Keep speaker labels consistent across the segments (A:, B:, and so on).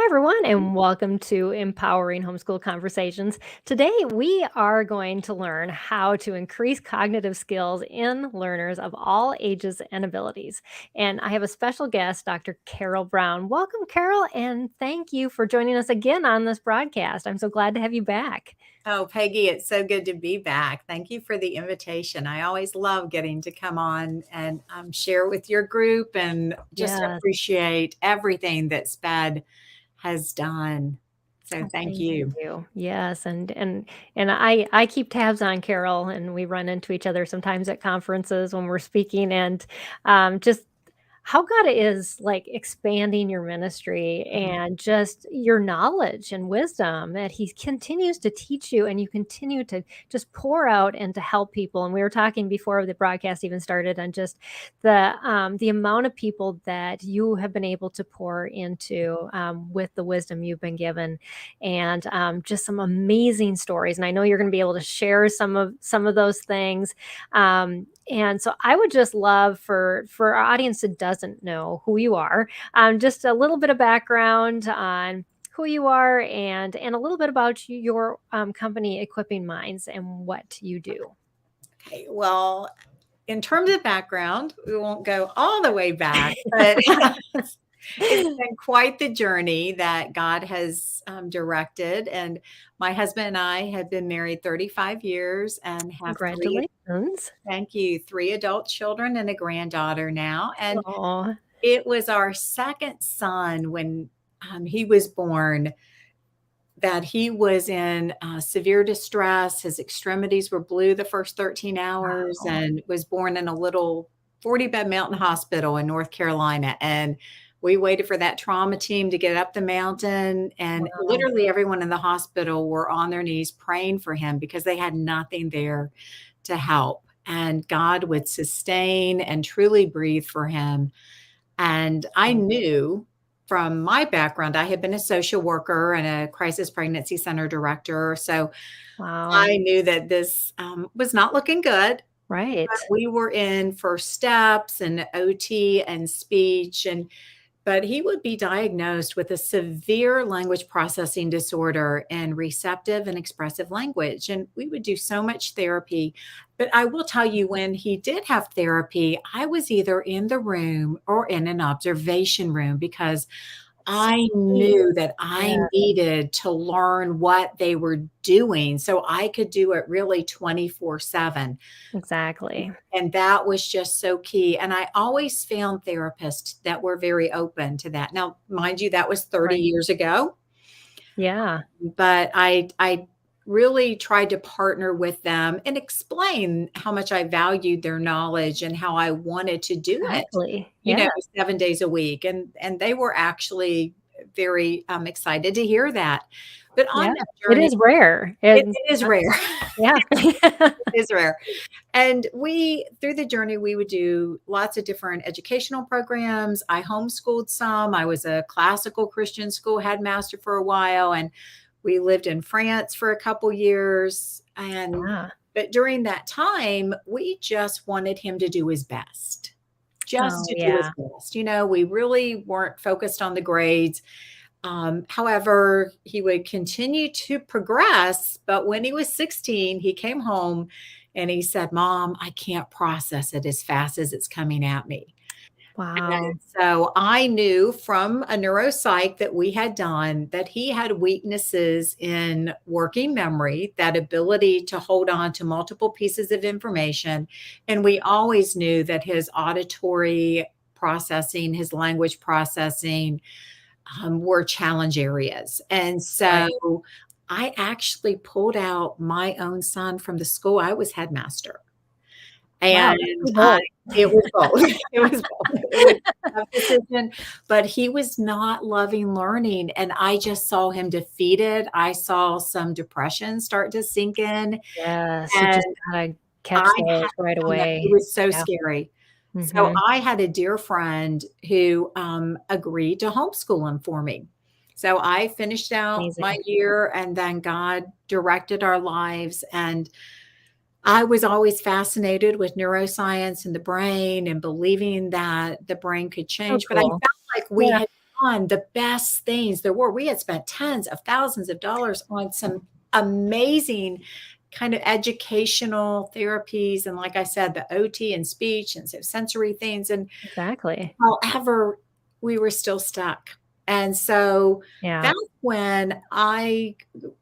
A: everyone, and welcome to Empowering Homeschool Conversations. Today, we are going to learn how to increase cognitive skills in learners of all ages and abilities. And I have a special guest, Dr. Carol Brown. Welcome, Carol, and thank you for joining us again on this broadcast. I'm so glad to have you back.
B: Oh, Peggy, it's so good to be back. Thank you for the invitation. I always love getting to come on and share with your group and just
A: Yes.
B: appreciate everything that SPED has done. So thank
A: Thank
B: you.
A: you. Yes, and I keep tabs on Carol, and we run into each other sometimes at conferences when we're speaking, and just how God is like expanding your ministry
B: Mhm.
A: and just your knowledge and wisdom that He continues to teach you, and you continue to just pour out and to help people. And we were talking before the broadcast even started on just the amount of people that you have been able to pour into with the wisdom you've been given, and just some amazing stories. And I know you're going to be able to share some of those things. And so I would just love for our audience that doesn't know who you are, just a little bit of background on who you are and a little bit about your company, Equipping Minds, and what you do.
B: Okay, well, in terms of background, we won't go all the way back, but it's been quite the journey that God has directed. And my husband and I have been married 35 years and have
A: Congratulations.
B: thank you, three adult children and a granddaughter now. And
A: Oh,
B: it was our second son when he was born that he was in severe distress. His extremities were blue the first 13 hours
A: wow.
B: and was born in a little 40-bed mountain hospital in North Carolina. And we waited for that trauma team to get up the mountain. And
A: Wow.
B: literally everyone in the hospital were on their knees praying for him because they had nothing there to help. And God would sustain and truly breathe for him. And I knew from my background, I had been a social worker and a crisis pregnancy center director. So
A: Wow.
B: I knew that this was not looking good. But
A: Right.
B: we were in first steps and OT and speech. But he would be diagnosed with a severe language processing disorder and receptive and expressive language. And we would do so much therapy. But I will tell you, when he did have therapy, I was either in the room or in an observation room because I
A: Sweet.
B: knew that I
A: Yeah,
B: needed to learn what they were doing so I could do it really 24/7.
A: exactly.
B: And that was just so key, and I always found therapists that were very open to that. Now, mind you, that was 30
A: Right.
B: years ago,
A: Yeah.
B: but I really tried to partner with them and explain how much I valued their knowledge and how I wanted to do it,
A: Exactly. Yeah.
B: 7 days a week, and they were actually very, excited to hear that. But on
A: Yeah.
B: that
A: It
B: journey
A: is rare.
B: it is rare.
A: Yeah.
B: It is rare. And we through the journey, we would do lots of different educational programs. I homeschooled some. I was a classical Christian school headmaster for a while, and we lived in France for a couple years. And
A: Yeah.
B: but during that time, we just wanted him to do his best. Just
A: Oh,
B: to do his
A: yeah.
B: best. We really weren't focused on the grades. However, he would continue to progress, but when he was 16, he came home and he said, "Mom, I can't process it as fast as it's coming at me."
A: Wow.
B: And so I knew from a neuropsych that we had done that he had weaknesses in working memory, that ability to hold on to multiple pieces of information. And we always knew that his auditory processing, his language processing, were challenge areas. And
A: Right.
B: so I actually pulled out my own son from the school. I was headmaster.
A: Wow,
B: And
A: that's pretty
B: I
A: bold.
B: it was both. It was both. It was a tough decision, but he was not loving learning, and I just saw him defeated. I saw some depression start to sink in,
A: Yes, you
B: and
A: just gotta
B: I
A: catch those right
B: had it
A: away.
B: was so
A: Yeah.
B: scary. So
A: Mhm.
B: I had a dear friend who, agreed to homeschool him for me. So I finished out my
A: Amazing.
B: year, and then God directed our lives, and I was always fascinated with neuroscience and the brain and believing that the brain could
A: So
B: change, but I
A: cool.
B: felt like we
A: Yeah.
B: had on the best things there were. We had spent tens of thousands of dollars on some amazing kind of educational therapies. And like I said, the OT and speech and sensory things. And
A: Exactly.
B: however, we were still stuck. And so
A: Yeah.
B: that's when I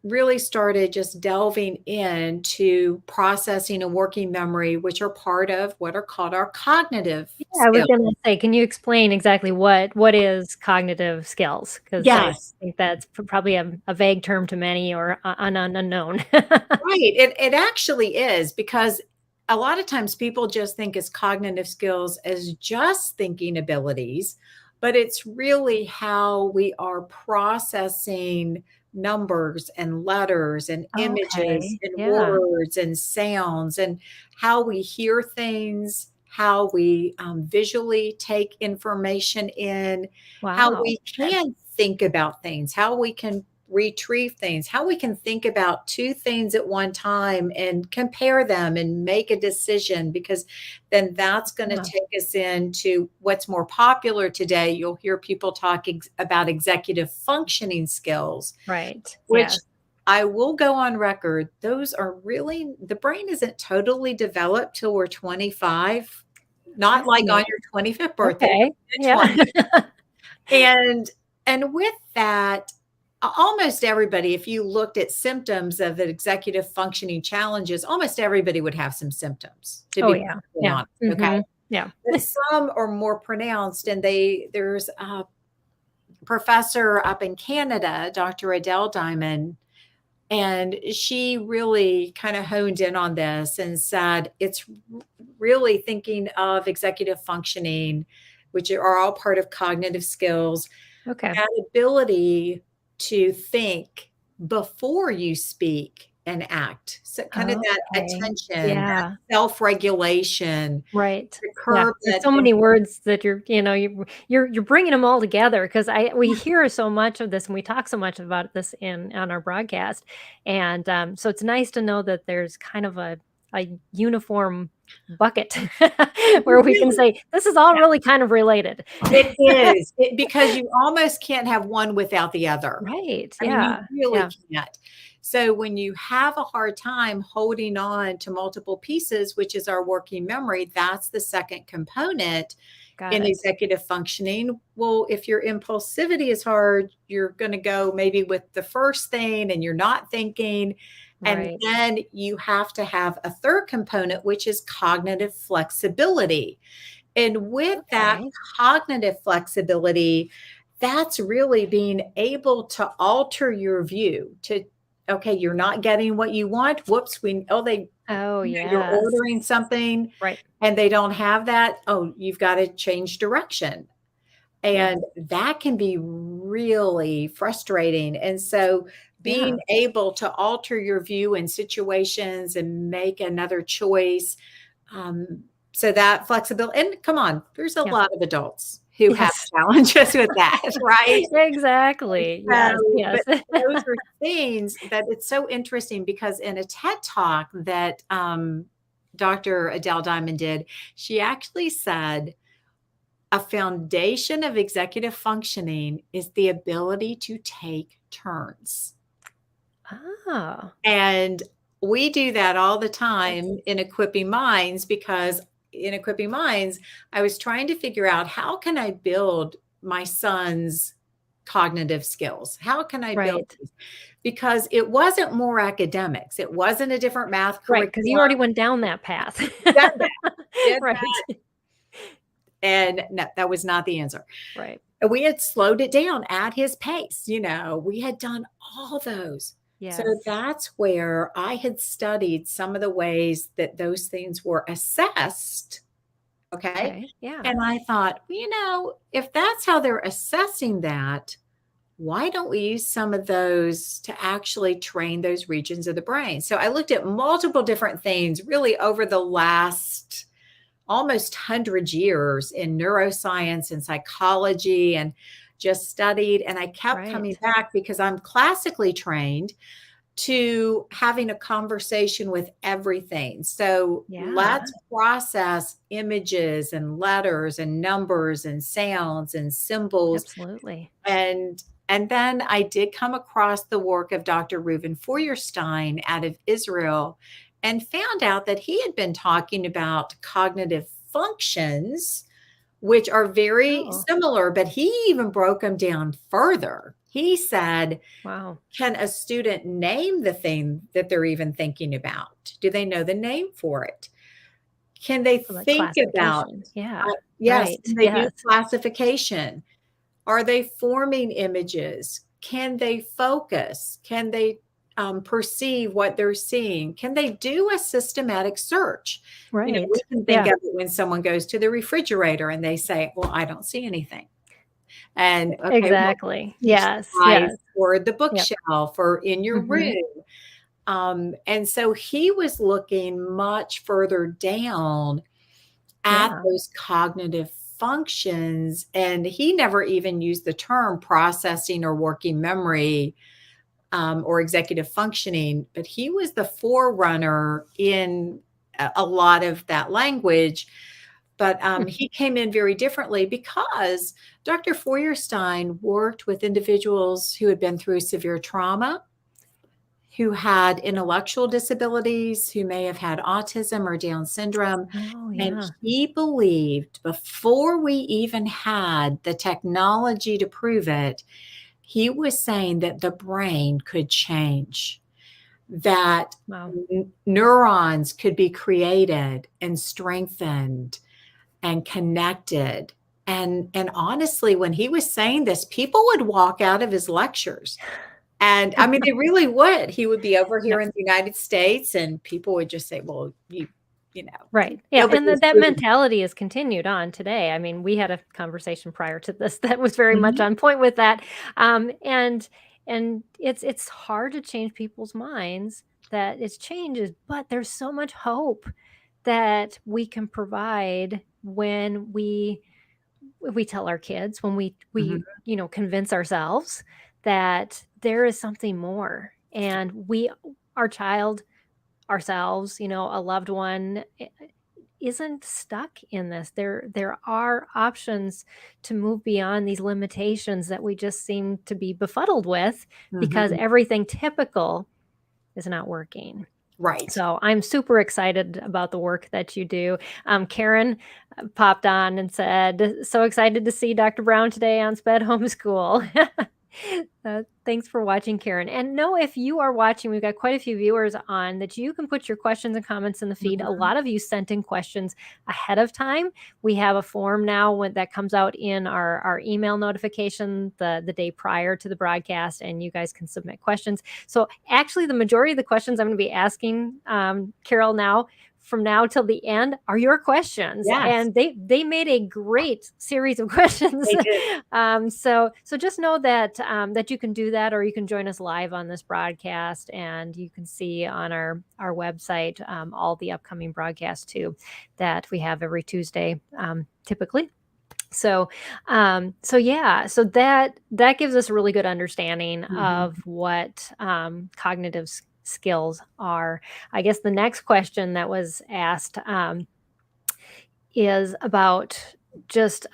B: really started just delving into processing and working memory, which are part of what are called our cognitive
A: Yeah, I was
B: skills.
A: gonna say, can you explain exactly what is cognitive skills? 'Cause I
B: Yes,
A: think that's probably a vague term to many or an unknown.
B: right. It actually is, because a lot of times people just think as cognitive skills as just thinking abilities, but it's really how we are processing numbers and letters and images
A: Okay,
B: and
A: yeah.
B: words and sounds, and how we hear things, how we visually take information in, how
A: Wow.
B: we
A: Okay.
B: can think about things, how we can retrieve things, how we can think about two things at one time and compare them and make a decision, because then that's going to
A: Yeah,
B: take us into what's more popular today. You'll hear people talking about executive functioning skills,
A: right.
B: which
A: Yes.
B: I will go on record. Those are really, the brain isn't totally developed till we're 25, not like on
A: Fascinating.
B: your 25th birthday,
A: Okay.
B: but
A: Yeah.
B: 20. And with that, almost everybody, if you looked at symptoms of the executive functioning challenges, almost everybody would have some symptoms, to
A: Oh,
B: be
A: yeah.
B: perfectly
A: Yeah.
B: honest. Okay.
A: Mhm. Yeah.
B: But some are more pronounced, and there's a professor up in Canada, Dr. Adele Diamond, and she really kind of honed in on this and said it's really thinking of executive functioning, which are all part of cognitive skills,
A: Okay.
B: that ability to think before you speak and act. So kind of that
A: Okay.
B: attention, that
A: Yeah.
B: self-regulation,
A: Right.
B: to
A: Yeah.
B: curb
A: There's
B: that.
A: so many words that you're bringing them all together because I we hear so much of this and we talk so much about this in on our broadcast, and, so it's nice to know that there's kind of a uniform bucket where we can
B: Really,
A: say, "This is all really kind of related."
B: it is, because you almost can't have one without the other.
A: Right.
B: I mean, you
A: Yeah.
B: really
A: Yeah.
B: can't. So when you have a hard time holding on to multiple pieces, which is our working memory, that's the second component
A: Got
B: in
A: it.
B: executive functioning. Well, if your impulsivity is hard, you're going to go maybe with the first thing and you're not thinking. And
A: Right.
B: then you have to have a third component, which is cognitive flexibility. And with that
A: Okay.
B: cognitive flexibility, that's really being able to alter your view to, okay, you're not getting what you want. Whoops, they,
A: Oh,
B: you're
A: yes.
B: ordering something
A: Right.
B: and they don't have that. Oh, you've got to change direction.
A: Yes.
B: And that can be really frustrating. And so being
A: Yeah.
B: able to alter your view in situations and make another choice, um, so that flexibility, and come on, there's a
A: Yeah.
B: lot of adults who have
A: Yes.
B: challenges with that, right?
A: Exactly. Yes.
B: So,
A: Yes.
B: but those are things that it's so interesting, because in a TED talk that Dr. Adele Diamond did, she actually said a foundation of executive functioning is the ability to take turns.
A: Oh,
B: And we do that all the
A: yes.
B: time in Equipping Minds, because in Equipping Minds, I was trying to figure out, how can I build my son's cognitive skills? How can I build
A: Right.
B: these? Because it wasn't more academics. It wasn't a different math
A: Right, 'cause you
B: curriculum.
A: already went down that path.
B: Done that, did
A: Right.
B: that. And no, that was not the answer.
A: Right.
B: And we had slowed it down at his pace. We had done all those. So
A: Yes.
B: that's where I had studied some of the ways that those things were assessed. Okay.
A: Okay. Yeah.
B: And I thought, if that's how they're assessing that, why don't we use some of those to actually train those regions of the brain? So I looked at multiple different things really over the last almost 100 years in neuroscience and psychology, and just studied. And I kept coming
A: Right.
B: back because I'm classically trained. to having a conversation with everything. So
A: Yeah,
B: let's process images and letters and numbers and sounds and symbols.
A: absolutely.
B: And then I did come across the work of Dr. Reuven Feuerstein out of Israel and found out that he had been talking about cognitive functions, which are very
A: Oh,
B: similar, but he even broke them down further. He said,
A: wow.
B: can a student name the thing that they're even thinking about? Do they know the name for it? Can they
A: So like
B: think about,
A: classification. Yeah,
B: yes,
A: right.
B: can they do
A: Yes,
B: classification? Are they forming images? Can they focus? Can they perceive what they're seeing? Can they do a systematic search? We
A: right.
B: can think
A: Yeah,
B: of it when someone goes to the refrigerator and they say, well, I don't see anything. And okay, well,
A: exactly.
B: teach the
A: Yes,
B: eyes
A: yes.
B: or the
A: Yep.
B: bookshelf or in your
A: Hmm.
B: room. And so he was looking much further down at
A: Yeah.
B: those cognitive functions. And he never even used the term processing or working memory or executive functioning, but he was the forerunner in a lot of that language. But
A: Hmm.
B: he came in very differently because Dr. Feuerstein worked with individuals who had been through severe trauma, who had intellectual disabilities, who may have had autism or Down syndrome.
A: Oh,
B: And
A: yeah.
B: he believed before we even had the technology to prove it, he was saying that the brain could change, that
A: Wow.
B: neurons could be created and strengthened and connected. And honestly, when he was saying this, people would walk out of his lectures. And I mean, they really would. He would be over here
A: Yep.
B: in the United States, and people would just say, well, you know,
A: Right. Yeah,
B: nobody
A: and
B: was
A: that
B: proving it.
A: mentality is continued on today. I mean, we had a conversation prior to this that was very much
B: Mhm,
A: on point with that. And it's hard to change people's minds that it's changes, but there's so much hope that we can provide when we tell our kids, when we
B: mhm,
A: convince ourselves that there is something more, and our child, ourselves, a loved one, isn't stuck in this. There are options to move beyond these limitations that we just seem to be befuddled with because
B: mhm.
A: everything typical is not working.
B: Right.
A: So I'm super excited about the work that you do. Karen popped on and said, "So excited to see Dr. Brown today on Sped Homeschool." Thanks for watching, Karen. And know if you are watching, we've got quite a few viewers on, that you can put your questions and comments in the feed. A
B: Mhm,
A: lot of you sent in questions ahead of time. We have a form now that comes out in our email notification the day prior to the broadcast, and you guys can submit questions. So actually, the majority of the questions I'm going to be asking Carol now, from now till the end, are your questions,
B: yes,
A: and they made a great series of questions.
B: they did.
A: So just know that that you can do that, or you can join us live on this broadcast, and you can see on our website all the upcoming broadcasts too that we have every Tuesday, typically. So yeah, so that gives us a really good understanding
B: Mhm,
A: of what cognitive skills are. I guess the next question that was asked is about just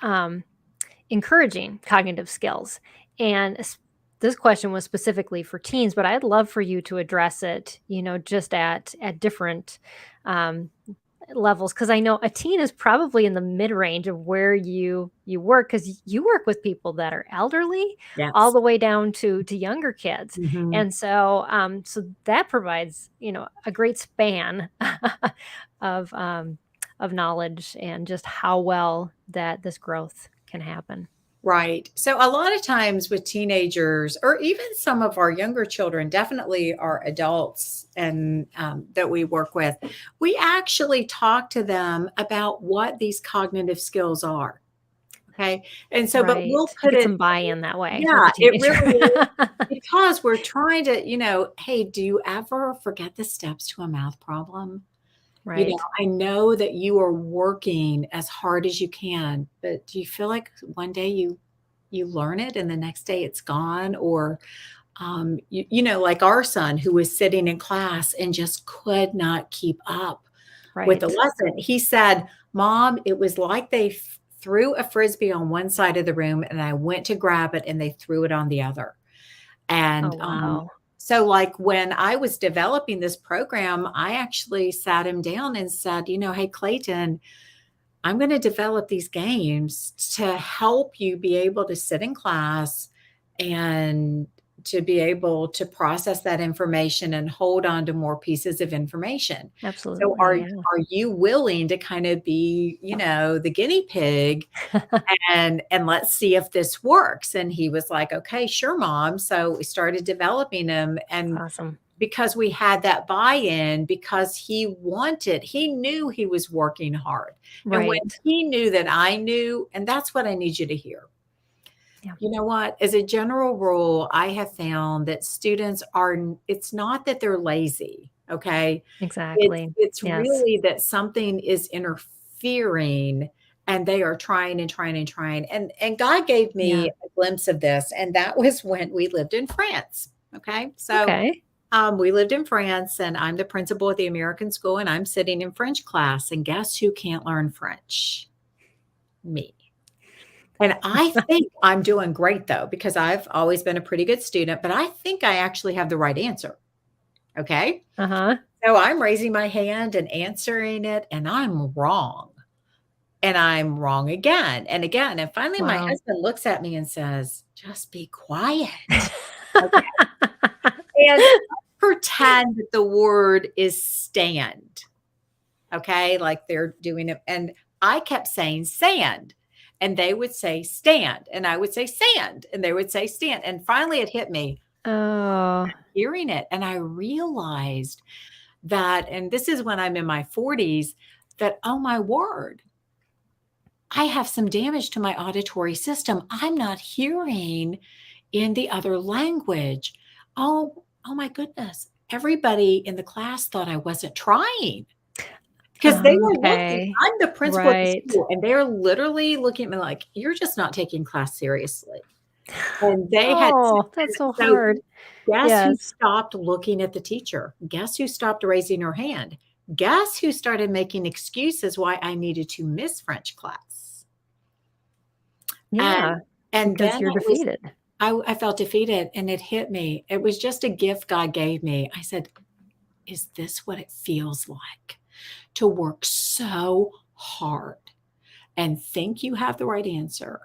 A: encouraging cognitive skills. And this question was specifically for teens, but I'd love for you to address it, just at different um, levels, because I know a teen is probably in the mid range of where you work, because you work with people that are elderly all
B: yes.
A: the way down to younger kids,
B: Mhm.
A: and so that provides a great span of knowledge, and just how well that this growth can happen.
B: Right. So a lot of times with teenagers or even some of our younger children, definitely our adults and that we work with, we actually talk to them about what these cognitive skills are. Okay. And so, but
A: Right,
B: we'll
A: you
B: put
A: get
B: it,
A: some buy-in that way with
B: yeah,
A: a
B: it
A: teenager.
B: really is because we're trying to, hey, do you ever forget the steps to a math problem?
A: Right.
B: I know that you are working as hard as you can, but do you feel like one day you learn it and the next day it's gone? Or like our son who was sitting in class and just could not keep up with the
A: Right.
B: lesson. He said, Mom, it was like they threw a frisbee on one side of the room and I went to grab it and they threw it on the other.
A: Oh,
B: And
A: wow.
B: so, like, when I was developing this program, I actually sat him down and said, hey, Clayton, I'm going to develop these games to help you be able to sit in class and to be able to process that information and hold on to more pieces of information. So
A: Absolutely.
B: are
A: Yeah.
B: you willing to kind of be, the guinea pig and let's see if this works? And he was like, okay, sure, Mom. So we started developing them, and
A: Awesome.
B: because we had that buy-in, because he knew he was working hard. And when
A: Right.
B: he knew that I knew, and that's what I need you to hear.
A: Yeah.
B: You know what? As a general rule, I have found that students it's not that they're lazy, okay? It's
A: Exactly.
B: it's
A: Yes.
B: really that something is interfering and they are trying and trying and trying. And God gave me
A: Yeah.
B: a glimpse of this, and that was when we lived in France. Okay. So
A: Okay.
B: we lived in France, and I'm the principal at the American school, and I'm sitting in French class. And guess who can't learn French? Me. And I think I'm doing great though, because I've always been a pretty good student, but I think I actually have the right answer. Okay.
A: Uh-huh.
B: So I'm raising my hand and answering it, and I'm wrong. And I'm wrong again and again. And finally, my
A: Wow.
B: husband looks at me and says, just be quiet. Okay. And pretend that the word is stand. Okay. Like they're doing it. And I kept saying sand. And they would say stand. And I would say sand. And they would say stand. And finally it hit me
A: Oh,
B: hearing it. And I realized that, and this is when I'm in my 40s, that, oh my word, I have some damage to my auditory system. I'm not hearing in the other language. Oh my goodness. Everybody in the class thought I wasn't trying because they were looking.
A: okay.
B: I'm the principal of the
A: Right.
B: school, and they're literally looking at me like, you're just not taking class seriously. And they had,
A: Oh, that's so
B: so
A: hard.
B: guess who
A: Yes.
B: stopped looking at the teacher? Guess who stopped raising her hand? Guess who started making excuses why I needed to miss French class?
A: Yeah,
B: And and
A: because
B: then
A: you're
B: it was
A: defeated.
B: I felt defeated and it hit me. It was just a gift God gave me. I said, "Is this what it feels like to work so hard and think you have the right answer?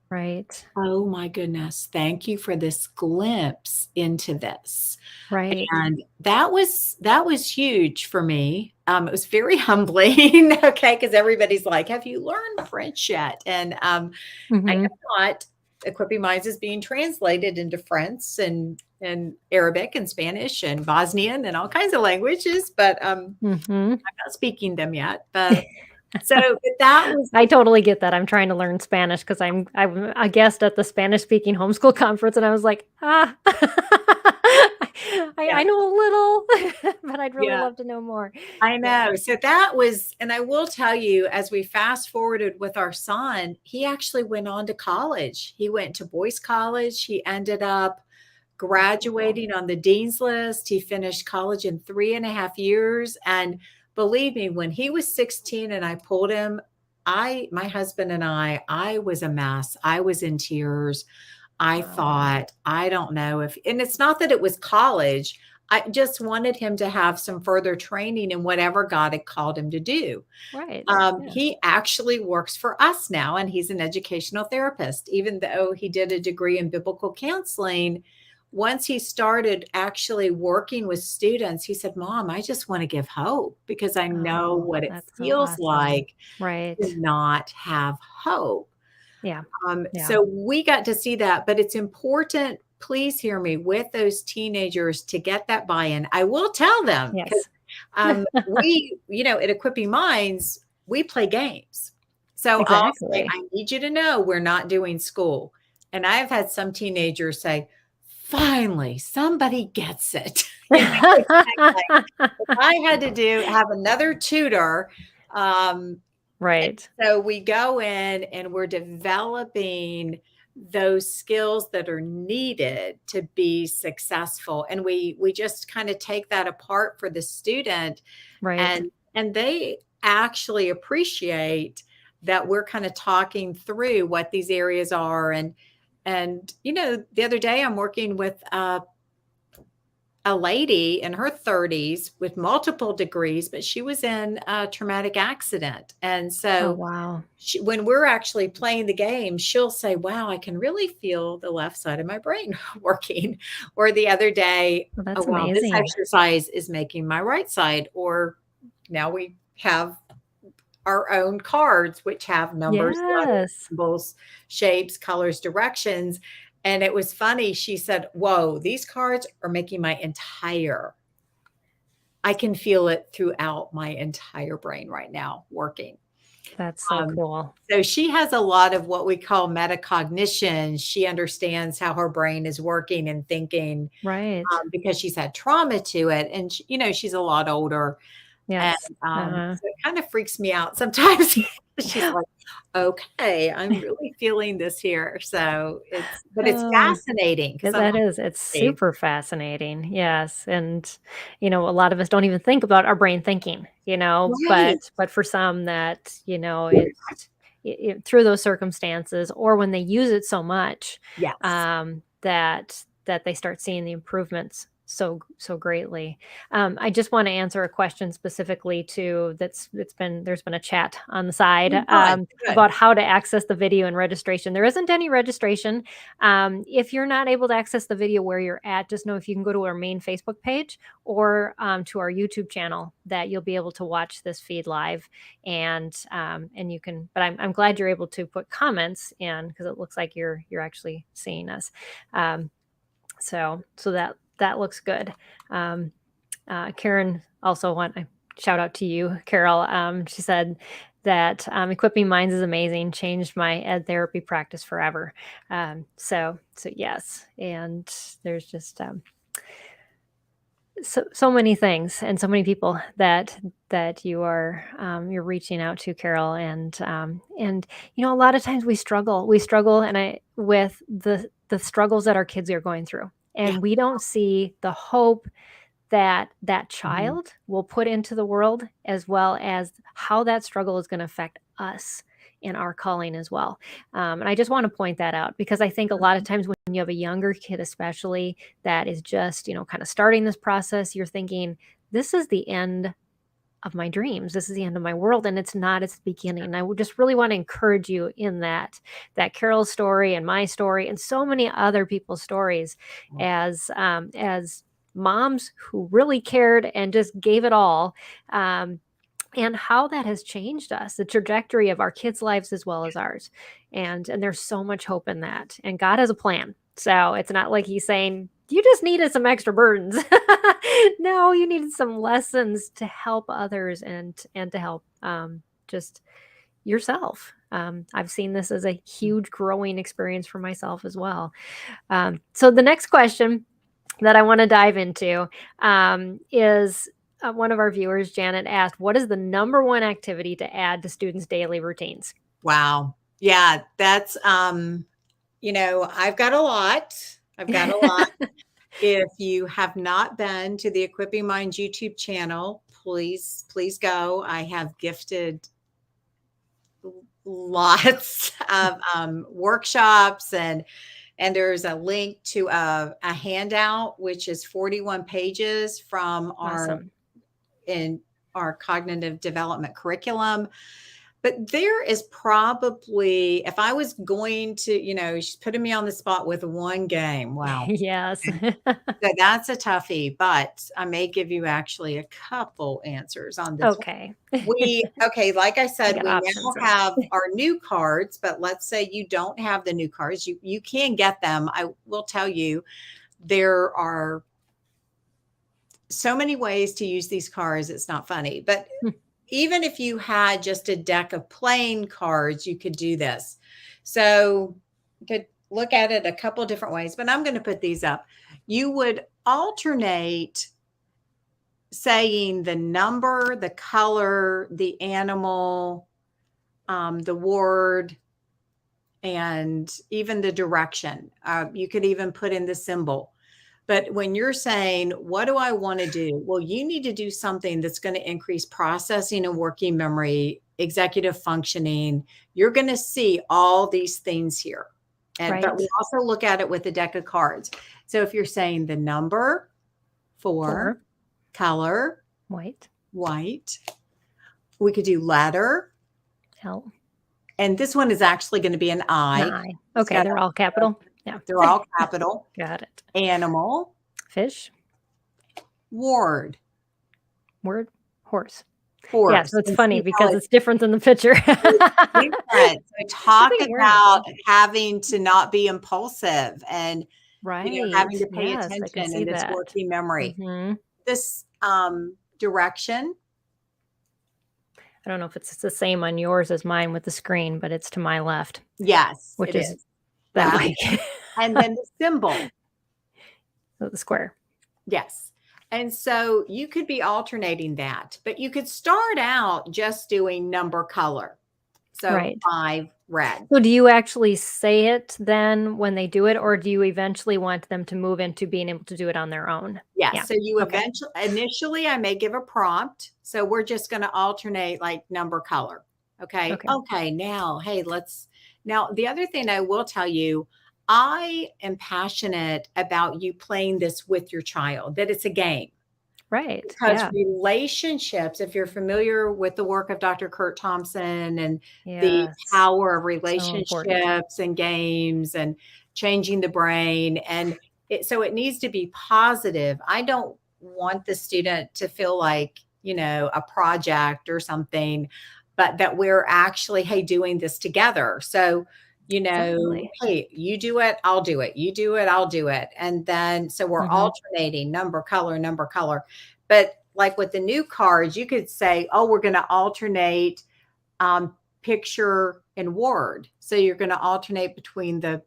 A: Right.
B: Oh my goodness, thank you for this glimpse into this."
A: Right.
B: And that was huge for me. It was very humbling, okay, because everybody's like, "Have you learned French yet?" And, I
A: Mhm.
B: have not. Equipping Minds is being translated into French and Arabic and Spanish and Bosnian and all kinds of languages, but,
A: Mhm.
B: I'm not speaking them yet, but but that was
A: I totally get that. I'm trying to learn Spanish because I'm a guest at the Spanish speaking homeschool conference, and I was like, "Ah, I
B: yeah,
A: know a little, but I'd really
B: yeah.
A: love to know more."
B: I
A: Yeah.
B: know. So that was, and I will tell you, as we fast forwarded with our son, he actually went on to college. He went to Boyce College. He ended up
A: That's so cool.
B: graduating on the dean's list. He finished college in 3.5 years. And believe me, when he was 16 and I pulled him, my husband and I was a mess. I was in tears. I
A: Wow.
B: thought, I don't know if, and it's not that it was college. I just wanted him to have some further training in whatever God had called him to do.
A: Right. Yeah.
B: He actually works for us now, and he's an educational therapist. Even though he did a degree in biblical counseling, once he started actually working with students, he said, Mom, I just want to give hope because I know
A: Oh,
B: what it
A: that's so
B: feels
A: awesome.
B: like to
A: Right.
B: not have hope.
A: Yeah. Yeah.
B: So we got to see that, but it's important, please hear me, with those teenagers to get that buy-in. I will tell them because
A: Yes.
B: we, at Equipping Minds, we play games. So I'll say,
A: Exactly.
B: I need you to know we're not doing school. And I've had some teenagers say, finally, somebody gets it. It's like, if I had to have another tutor, um,
A: Right.
B: so we go in and we're developing those skills that are needed to be successful. And we just kind of take that apart for the student,
A: Right.
B: and they actually appreciate that we're kind of talking through what these areas are. And the other day I'm working with a lady in her 30s with multiple degrees, but she was in a traumatic accident. And
A: Oh,
B: so
A: wow.
B: when we're actually playing the game, she'll say, wow, I can really feel the left side of my brain working. Or the other day,
A: Well,
B: oh,
A: that's
B: wow, this
A: amazing.
B: exercise is making my right side. Or now we have our own cards, which have numbers, letters,
A: Yes.
B: symbols, shapes, colors, directions. And it was funny. She said, whoa, these cards are making I can feel it throughout my entire brain right now working.
A: That's so
B: Um,
A: cool.
B: so she has a lot of what we call metacognition. She understands how her brain is working and thinking,
A: Right.
B: because she's had trauma to it. And, she's a lot older. And
A: Yes. Uh-huh.
B: so it kind of freaks me out sometimes. She's like, okay, I'm really feeling this here. So but it's
A: Oh,
B: fascinating because I'm
A: that
B: like,
A: is, it's
B: "Hey."
A: super fascinating. Yes. And, a lot of us don't even think about our brain thinking,
B: Right.
A: but for some that, through those circumstances or when they use it so much,
B: Yes.
A: that they start seeing the improvements so greatly. I just want to answer a question specifically to that's it's been there's been a chat on the side
B: Oh, good, good.
A: about how to access the video and registration. There isn't any registration. If you're not able to access the video where you're at, just know if you can go to our main Facebook page or to our YouTube channel that you'll be able to watch this feed live, and you can. But I'm glad you're able to put comments in because it looks like you're actually seeing us. So that looks good. Um, Karen also want a shout out to you, Carol. She said that equipping minds is amazing, changed my ed therapy practice forever. So yes, and there's just so many things and so many people that you're reaching out to, Carol, and a lot of times we struggle and I with the struggles that our kids are going through,
B: Yeah.
A: and we don't see the hope that that
B: Mhm.
A: child will put into the world, as well as how that struggle is going to affect us in our calling as well. And I just want to point that out because I think a lot of times when you have a younger kid, especially that is just, kind of starting this process, you're thinking, this is the end of my dreams. This is the end of my world. And it's not, it's the beginning. And I would just really want to encourage you in that Carol's story and my story and so many other people's stories as moms who really cared and just gave it all. And how that has changed us, the trajectory of our kids' lives as well as ours. And there's so much hope in that. And God has a plan. So it's not like he's saying, you just needed some extra burdens. No, you needed some lessons to help others and to help just yourself. I've seen this as a huge growing experience for myself as well. So the next question that I want to dive into is one of our viewers, Janet, asked, what is the number one activity to add to students' daily routines?
B: Wow. Yeah, that's, I've got a lot. I've got a lot. If you have not been to the Equipping Minds YouTube channel, please go. I have gifted lots of workshops, and there's a link to a handout which is 41 pages from
A: Awesome.
B: our cognitive development curriculum. But there is probably, if I was going to, she's putting me on the spot with one game. Wow.
A: Yes.
B: So that's a toughie, but I may give you actually a couple answers on this one.
A: Okay.
B: Okay, like I
A: I
B: said,
A: got
B: we
A: options
B: now
A: then.
B: have our new cards, but let's say you don't have the new cards. You can get them. I will tell you, there are so many ways to use these cards. It's not funny, but even if you had just a deck of playing cards, you could do this. So you could look at it a couple different ways, but I'm going to put these up. You would alternate saying the number, the color, the animal, the word, and even the direction. You could even put in the symbol. But when you're saying, what do I want to do? Well, you need to do something that's going to increase processing and working memory, executive functioning. You're going to see all these things here. But we also look at it with a deck of cards. So if you're saying the number, 4, color,
A: white,
B: we could do letter,
A: L.
B: And this one is actually going to be an I.
A: Okay, they're all capital. Yeah.
B: They're all capital.
A: Got it.
B: Animal.
A: Fish.
B: Word.
A: Horse.
B: Horse.
A: Yeah, so it's funny because it's different than the picture.
B: Different. So talk about having to not be impulsive and having to pay attention and this working memory. This direction.
A: I don't know if it's the same on yours as mine with the screen, but it's to my left.
B: Yes,
A: which is that way.
B: And then the symbol.
A: So the square.
B: Yes. And so you could be alternating that, but you could start out just doing number color. So 5 red.
A: So do you actually say it then when they do it, or do you eventually want them to move into being able to do it on their own?
B: Yes. Yeah. So you initially I may give a prompt. So we're just going to alternate like number color. Okay. Now, hey, now the other thing I will tell you, I am passionate about you playing this with your child, that it's a game.
A: Right.
B: Because relationships, if you're familiar with the work of Dr. Kurt Thompson and the power of relationships and games and changing the brain. And so it needs to be positive. I don't want the student to feel like, a project or something, but that we're actually, hey, doing this together. So, hey, you do it, I'll do it. You do it, I'll do it. And then, so we're alternating number, color. But like with the new cards, you could say, oh, we're going to alternate picture and word. So you're going to alternate between the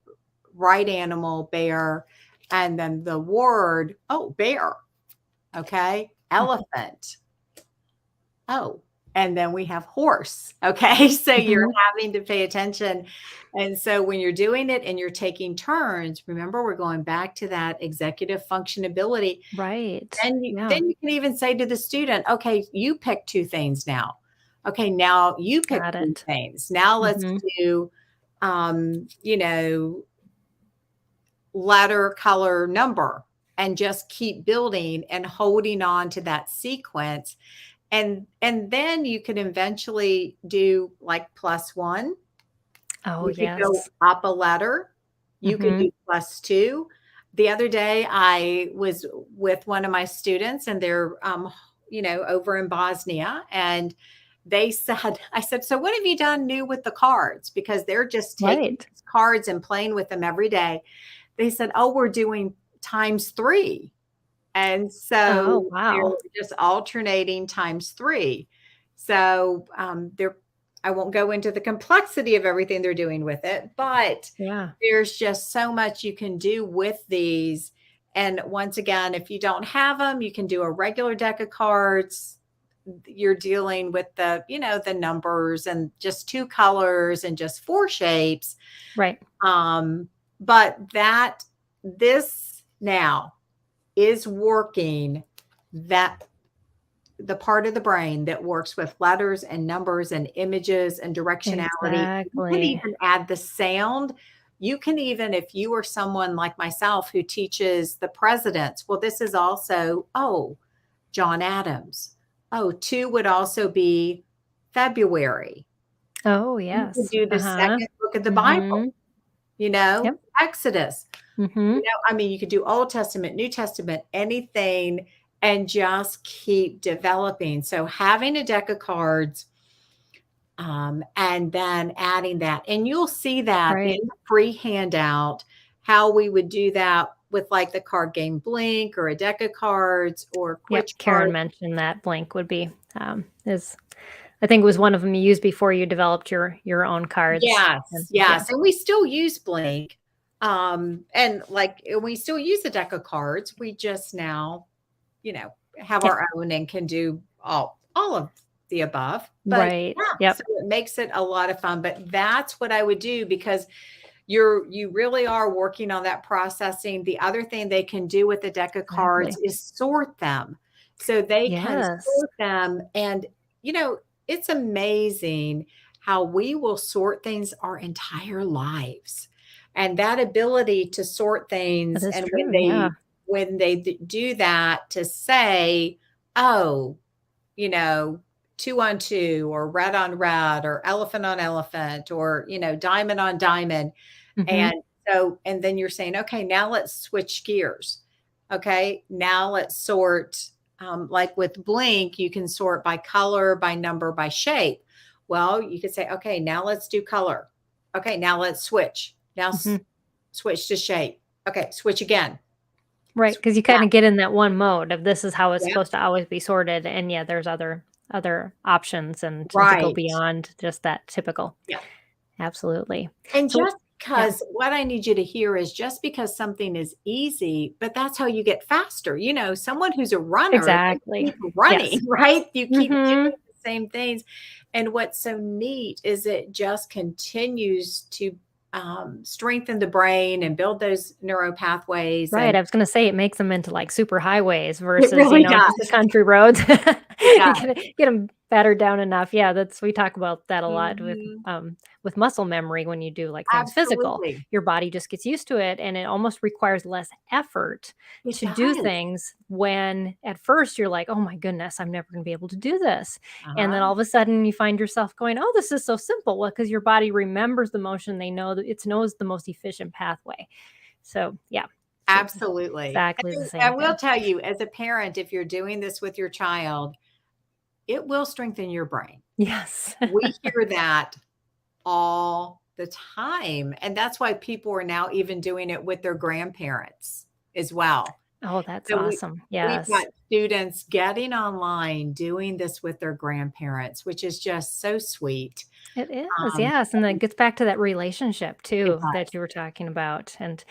B: right animal, bear, and then the word, bear. Okay. Elephant. And then we have horse. Okay. So you're having to pay attention. And so when you're doing it and you're taking turns, remember, we're going back to that executive functionability.
A: Right.
B: Then you can even say to the student, okay, you pick 2 things now. Okay. Now you pick 2 things. Now let's do, letter, color, number, and just keep building and holding on to that sequence. And then you can eventually do like +1. You could go up a letter. You could do +2. The other day I was with one of my students and they're, over in Bosnia, and I said, so what have you done new with the cards? Because they're just taking cards and playing with them every day. They said, we're doing ×3. And so they're just alternating ×3. So I won't go into the complexity of everything they're doing with it, but there's just so much you can do with these. And once again, if you don't have them, you can do a regular deck of cards. You're dealing with the, the numbers and just 2 colors and just 4 shapes.
A: Right.
B: But this now is working the part of the brain that works with letters and numbers and images and directionality. You can even add the sound. You can even, if you are someone like myself who teaches the presidents, well, this is also, John Adams. 2 would also be February.
A: Oh, yes.
B: You could do the second book of the Bible, Exodus. You could do Old Testament, New Testament, anything, and just keep developing. So having a deck of cards and then adding that, and you'll see that in the free handout, how we would do that with like the card game Blink or a deck of cards or
A: Karen mentioned that Blink would be, I think it was one of them you used before you developed your own cards.
B: Yes. And we still use Blink. And like we still use a deck of cards. We just now, have our own and can do all of the above. But
A: Right.
B: yeah,
A: Yep.
B: so it makes it a lot of fun. But that's what I would do, because you really are working on that processing. The other thing they can do with the deck of cards
A: Exactly.
B: is sort them. So they can
A: Yes.
B: sort them. And, you know, it's amazing how we will sort things our entire lives. And that ability to sort
A: That
B: things,
A: is
B: and
A: true. Yeah.
B: when they do that, to say, oh, you know, two on two, or red on red, or elephant on elephant, or, you know, diamond on diamond.
A: Hmm.
B: And so, and then you're saying, okay, now let's switch gears. Okay, now let's sort, like with Blink, you can sort by color, by number, by shape. Well, you could say, okay, now let's do color. Okay, now let's switch. Now
A: Hmm.
B: switch to shape. Okay, switch again.
A: Right.
B: Switch
A: Because you kind
B: back.
A: of get in that one mode of this is how it's
B: Yeah,
A: supposed to always be sorted. And yeah, there's other options and to go
B: right.
A: beyond just that typical.
B: Yeah.
A: Absolutely.
B: And
A: So
B: just
A: yeah,
B: because, what I need you to hear is, just because something is easy, but that's how you get faster. You know, someone who's a runner, they
A: exactly.
B: keep running,
A: Yes.
B: right? You keep
A: Hmm.
B: doing the same things. And what's so neat is it just continues to strengthen the brain and build those neural pathways.
A: Right,
B: And
A: I was gonna say it makes them into, like, super highways
B: it
A: versus,
B: really
A: just the
B: does.
A: country roads.
B: It
A: You
B: does.
A: get them battered down enough. Yeah, that's we talk about that a lot
B: Mhm.
A: with muscle memory when you do, like, things physical.
B: Absolutely.
A: Your body just gets used to it, and it almost requires less effort
B: It
A: to do
B: does.
A: things when at first you're like, "Oh my goodness, I'm never gonna be able to do this." And then
B: Uh-huh.
A: all of a sudden you find yourself going, "Oh, this is so simple." Well, because your body remembers the motion, they know that it knows the most efficient pathway. So, yeah, it's
B: Absolutely.
A: exactly the
B: I
A: same
B: will
A: thing.
B: tell you, as a parent, if you're doing this with your child, it will strengthen your brain.
A: Yes.
B: We hear that all the time, and that's why people are now even doing it with their grandparents as well.
A: Oh, that's
B: So
A: awesome.
B: we've got
A: Yes.
B: students getting online, doing this with their grandparents, which is just so sweet.
A: It is,
B: Um,
A: yes, and that gets back to that relationship
B: it
A: too that
B: does.
A: you were talking about, and,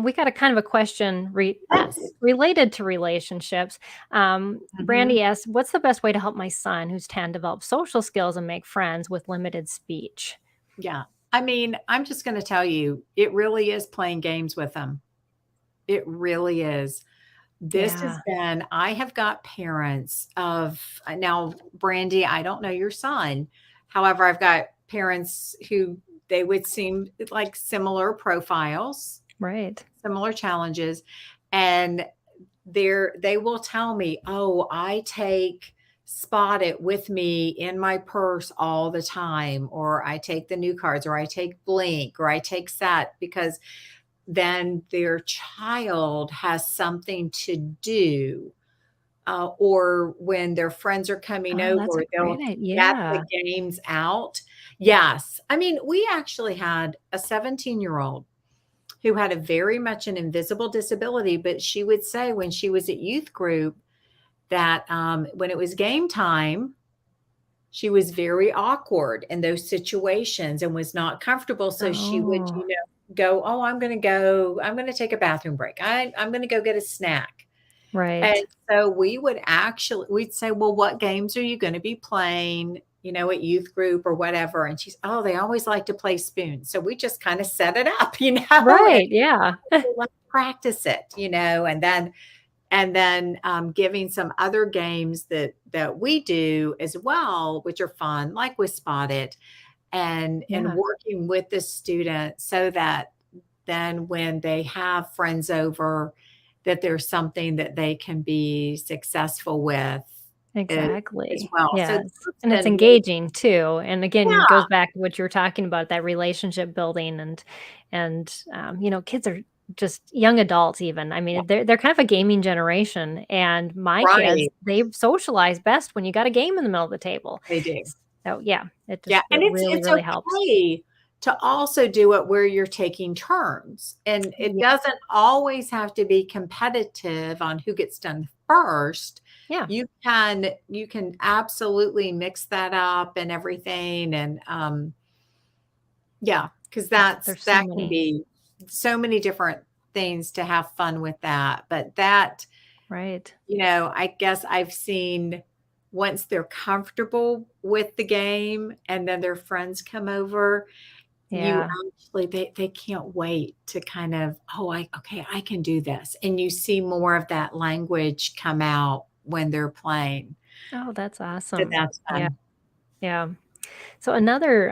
A: we got a kind of a question
B: Yes.
A: related to relationships.
B: Mhm.
A: Brandy asks, "What's the best way to help my son, who's 10, develop social skills and make friends with limited speech?"
B: Yeah. I mean, I'm just gonna tell you, it really is playing games with them. It really is. This has
A: Yeah,
B: been, I have got parents of, now, Brandy, I don't know your son. However, I've got parents who, they would seem like similar profiles,
A: right.
B: similar challenges. And they will tell me, "Oh, I take Spot It with me in my purse all the time," or "I take the new cards," or "I take Blink," or "I take Set," because then their child has something to do. Or when their friends are coming
A: Oh, that's a
B: over,
A: great
B: they'll
A: idea.
B: get the
A: Yeah.
B: games out. Yes. I mean, we actually had a 17-year-old who had a very much an invisible disability, but she would say when she was at youth group that, when it was game time, she was very awkward in those situations and was not comfortable. So she would,
A: Oh,
B: go, "Oh, I'm going to take a bathroom break. I'm going to go get a snack." And
A: right.
B: so we'd say, "Well, what games are you going to be playing, at youth group or whatever?" And she's, "Oh, they always like to play spoon." So we just kind of set it up, and
A: Right, yeah.
B: let's practice it, and then giving some other games that we do as well, which are fun, like with Spot It, and
A: Yeah,
B: working with the student so that then when they have friends over, that there's something that they can be successful with as
A: exactly.
B: well. So
A: Yes,
B: that's
A: and it's
B: been really,
A: engaging too, and again,
B: yeah,
A: goes back to what you were talking about, that relationship building and kids are just young adults even. I
B: yeah,
A: mean, they're kind of a gaming generation, and my kids,
B: right.
A: they socialize best when you got a game in the middle of the table.
B: They do.
A: So, yeah,
B: Yeah, and
A: it
B: it's
A: really,
B: it's
A: really helps.
B: okay to also do it where you're taking turns, and it
A: Yeah,
B: doesn't always have to be competitive on who gets done first.
A: yeah,
B: You can absolutely mix that up and everything, and, yeah, because
A: there's so
B: that can
A: many.
B: be so many different things to have fun with that, but that,
A: Right.
B: I guess I've seen once they're comfortable with the game and then their friends come over, you
A: Yeah.
B: actually they can't wait to kind of, "Oh, I can do this." And you see more of that language come out when they're playing.
A: Oh, that's
B: So
A: awesome.
B: that's
A: Yeah,
B: fun.
A: yeah. So another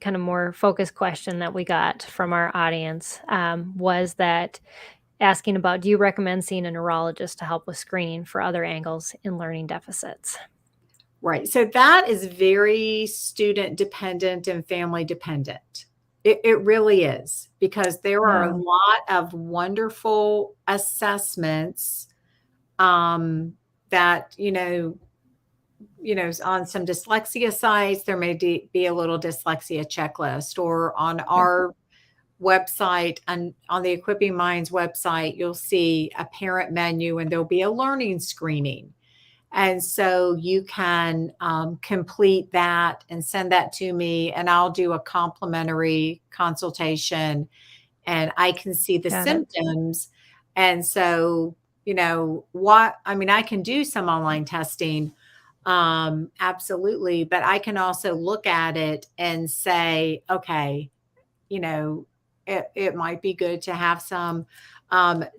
A: kind of more focused question that we got from our audience was that asking about, do you recommend seeing a neurologist to help with screening for other angles in learning deficits?
B: Right. So that is very student dependent and family dependent. It really is, because there are a
A: Yeah.
B: lot of wonderful assessments that, on some dyslexia sites, there may be a little dyslexia checklist, or on
A: Yep.
B: our website and on the Equipping Minds website, you'll see a parent menu and there'll be a learning screening. And so you can complete that and send that to me, and I'll do a complimentary consultation, and I can see the
A: Got it.
B: symptoms. And so, what I mean, I can do some online testing, absolutely, but I can also look at it and say, okay, it might be good to have some.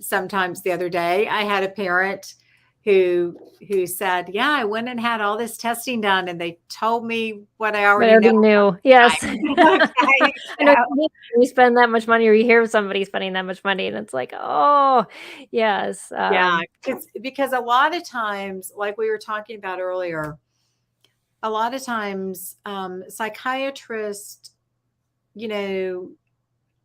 B: Sometimes the other day, I had a parent who said, "Yeah, I went and had all this testing done, and they told me what I
A: But
B: already know."
A: already knew. Yes.
B: Okay,
A: I know you spend that much money or you hear somebody spending that much money and it's like, "Oh, yes."
B: yeah, because a lot of times, like we were talking about earlier, a lot of times, psychiatrists, you know,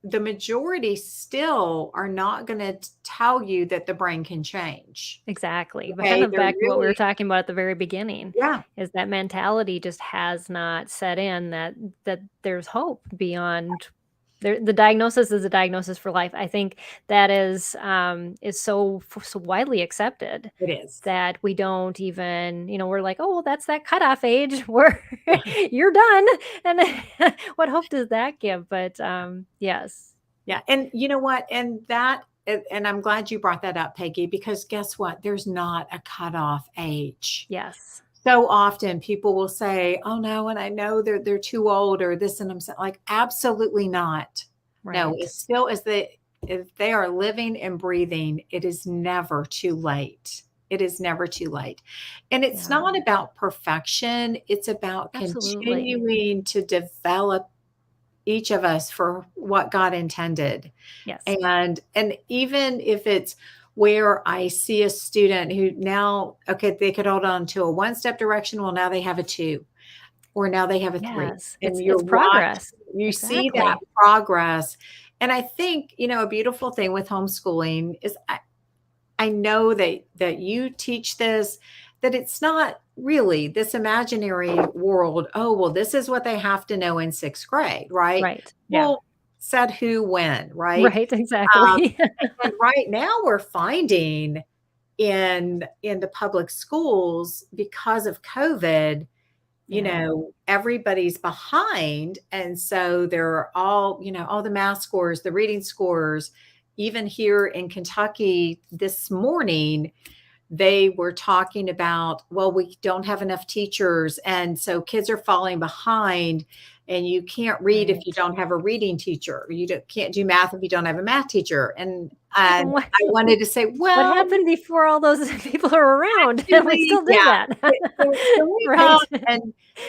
B: the majority still are not going to tell you that the brain can change.
A: Exactly, but kind
B: Okay,
A: of
B: they're
A: back to what we were
B: really,
A: talking about at the very beginning,
B: yeah,
A: is that mentality just has not set in that there's hope beyond the diagnosis is a diagnosis for life. I think that is so widely accepted
B: it is.
A: that we don't even, we're like, "Oh, well, that's that cutoff age where you're done," and what hope does that give? But, yes.
B: Yeah, and you know what? And I'm glad you brought that up, Peggy, because guess what? There's not a cutoff age.
A: Yes.
B: So often people will say, "Oh no," and I know they're too old or this, and I'm like, absolutely not. No,
A: Right.
B: it's still as they if they are living and breathing, it is never too late. It is never too late. And it's
A: Yeah.
B: not about perfection. It's about
A: Absolutely.
B: continuing to develop each of us for what God intended.
A: Yes.
B: And even if it's where I see a student who now, okay, they could hold on to a one-step direction, well, now they have a 2, or now they have a 3.
A: Yes,
B: And
A: it's progress.
B: you see that
A: Exactly.
B: progress. And I think, a beautiful thing with homeschooling is I know that you teach this, that it's not really this imaginary world. Oh, well, this is what they have to know in 6th grade, right?
A: Right. Yeah.
B: Well, said who, when, right?
A: Right,
B: Um,
A: exactly.
B: and right now we're finding in the public schools, because of COVID,
A: Yeah.
B: everybody's behind. And so they're all the math scores, the reading scores. Even here in Kentucky this morning, they were talking about, well, we don't have enough teachers. And so kids are falling behind. And you can't read if you
A: Right.
B: don't have a reading teacher. Can't do math if you don't have a math teacher. And
A: Like,
B: I wanted to say,
A: what
B: well,
A: happened before all those people are around and we
B: actually,
A: still did
B: yeah.
A: that?
B: So we come,
A: Right.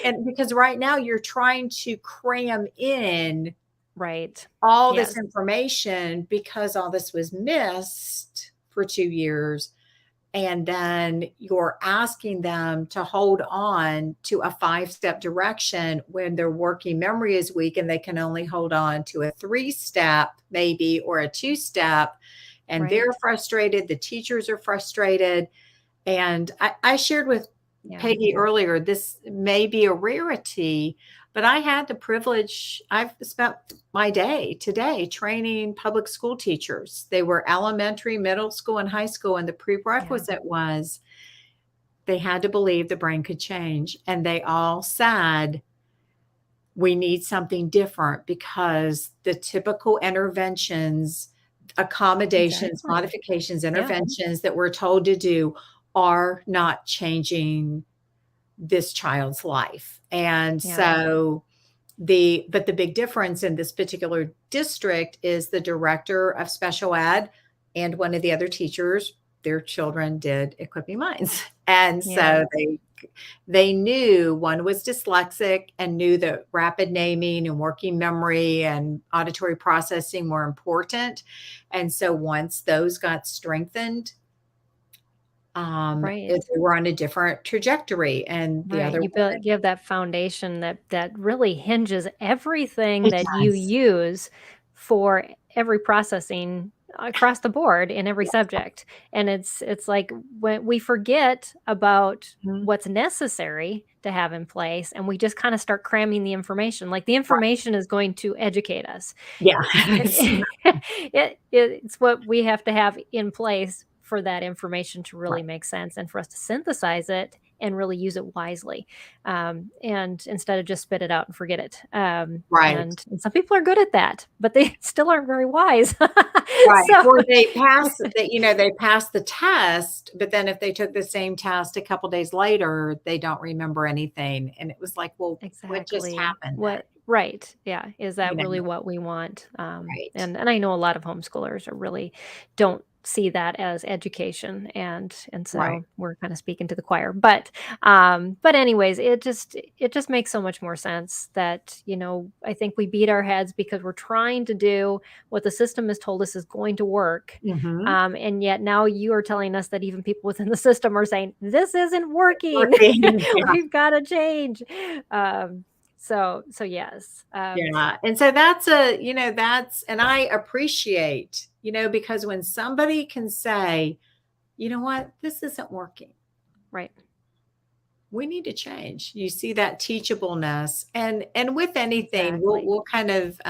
B: and because right now you're trying to cram in
A: Right.
B: all this
A: Yes.
B: information because all this was missed for 2 years, and then you're asking them to hold on to a 5-step direction when their working memory is weak and they can only hold on to a 3-step maybe, or a 2-step, and they're
A: Right.
B: frustrated, the teachers are frustrated. And I shared with
A: Yeah.
B: Peggy earlier, this may be a rarity, but I had the privilege, I've spent my day today training public school teachers. They were elementary, middle school, and high school. And the
A: Yeah.
B: prerequisite was they had to believe the brain could change. And they all said, we need something different, because the typical interventions, accommodations,
A: Exactly.
B: modifications,
A: Yeah.
B: interventions that we're told to do are not changing this child's life. And
A: Yeah.
B: so but the big difference in this particular district is the director of special ed and one of the other teachers, their children did equipping minds. And
A: Yeah.
B: so they knew one was dyslexic and knew that rapid naming and working memory and auditory processing were important. And so once those got strengthened,
A: Right.
B: they were on a different trajectory. And the
A: Right.
B: other
A: You have that foundation that really hinges everything
B: it
A: that you
B: does.
A: use for every processing across the board in every subject. And it's like when we forget about
B: Mhm.
A: what's necessary to have in place and we just kind of start cramming the information. Like the
B: Right.
A: information is going to educate us.
B: Yeah.
A: It's what we have to have in place for that information to really
B: Right.
A: make sense and for us to synthesize it and really use it wisely, and instead of just spit it out and forget it.
B: Right.
A: And some people are good at that, but they still aren't very wise.
B: Right.
A: So
B: Or they pass the test, but then if they took the same test a couple days later, they don't remember anything. And it was like, well, what just
A: exactly.
B: happened then?
A: What right. Yeah. Is
B: You
A: that really
B: know?
A: what we want?
B: Right.
A: And I know a lot of homeschoolers are really don't see that as education and
B: Right.
A: so we're kind of speaking to the choir. But anyways, it just makes so much more sense that, I think we beat our heads because we're trying to do what the system has told us is going to work.
B: Mhm.
A: And yet now you are telling us that even people within the system are saying, this isn't working.
B: Working. Yeah.
A: We've got to change. So yes.
B: Yeah. And so that's and I appreciate, because when somebody can say, you know what, this isn't working.
A: Right.
B: We need to change. You see that teachableness, and with anything, we'll
A: Exactly.
B: we'll kind of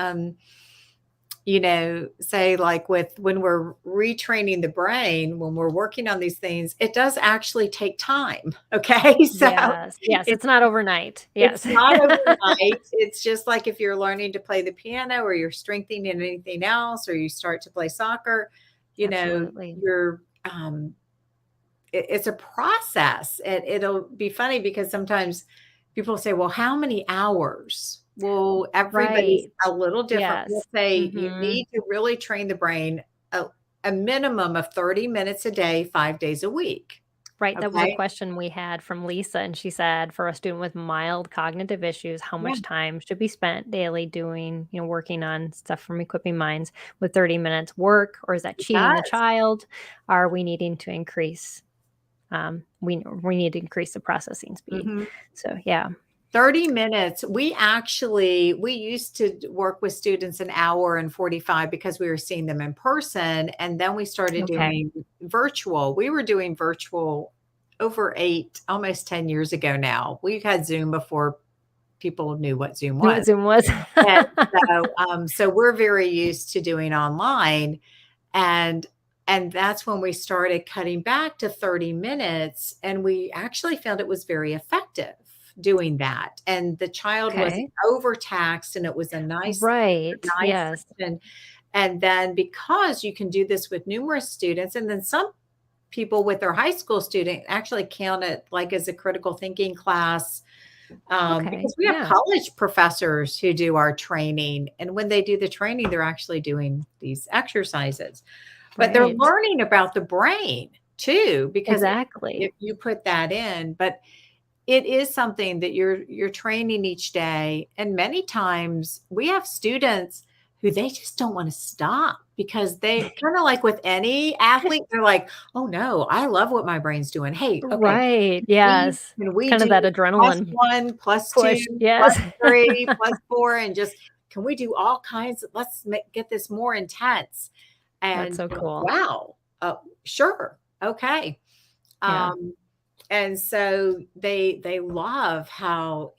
B: say like with when we're retraining the brain, when we're working on these things, it does actually take time. Okay, so
A: Yes. Yes.
B: it's
A: It's not overnight.
B: it's
A: Yes.
B: not overnight. It's just like if you're learning to play the piano or you're strengthening in anything else, or you start to play soccer,
A: Absolutely.
B: you're it's a process. It'll be funny because sometimes people say, well, how many hours? Well, everybody's
A: Right.
B: a little different. We'll
A: Yes.
B: say you
A: Mhm.
B: need to really train the brain a minimum of 30 minutes a day, 5 days a week.
A: Right, that was a
B: Okay.
A: question we had from Lisa, and she said, for a student with mild cognitive issues, how
B: Yeah.
A: much time should be spent daily doing, working on stuff from equipping minds with 30 minutes work, or is that
B: It
A: cheating the
B: does.
A: child? Are we needing to increase, we need to increase the processing speed.
B: Mhm.
A: So yeah.
B: 30 minutes. We used to work with students an hour and 45 because we were seeing them in person. And then we started
A: Okay.
B: doing virtual. We were doing virtual over almost 10 years ago now. We've had Zoom before people knew what Zoom
A: Knew what
B: was.
A: Zoom was.
B: And so we're very used to doing online. And that's when we started cutting back to 30 minutes, and we actually found it was very effective doing that. And the child wasn't
A: Okay.
B: overtaxed, and it was
A: Right.
B: nice
A: Yes.
B: session. And then because you can do this with numerous students, and then some people with their high school student actually count it like as a critical thinking class,
A: Okay.
B: because we have
A: Yeah.
B: college professors who do our training. And when they do the training, they're actually doing these exercises. But they're
A: Right.
B: learning about the brain too, because
A: Exactly.
B: if you put that in, but it is something that you're training each day. And many times we have students who they just don't want to stop because they kind of like with any athlete, they're like, oh no, I love what my brain's doing. Hey, okay,
A: Right,
B: we
A: yes.
B: can
A: It's
B: we
A: kind of
B: do
A: that
B: plus
A: adrenaline
B: one, plus two,
A: push,
B: plus
A: yes.
B: three, plus four, and just can we do all kinds of get this more intense.
A: That's
B: And
A: so cool.
B: wow, sure, okay.
A: Yeah.
B: Um, and so they love how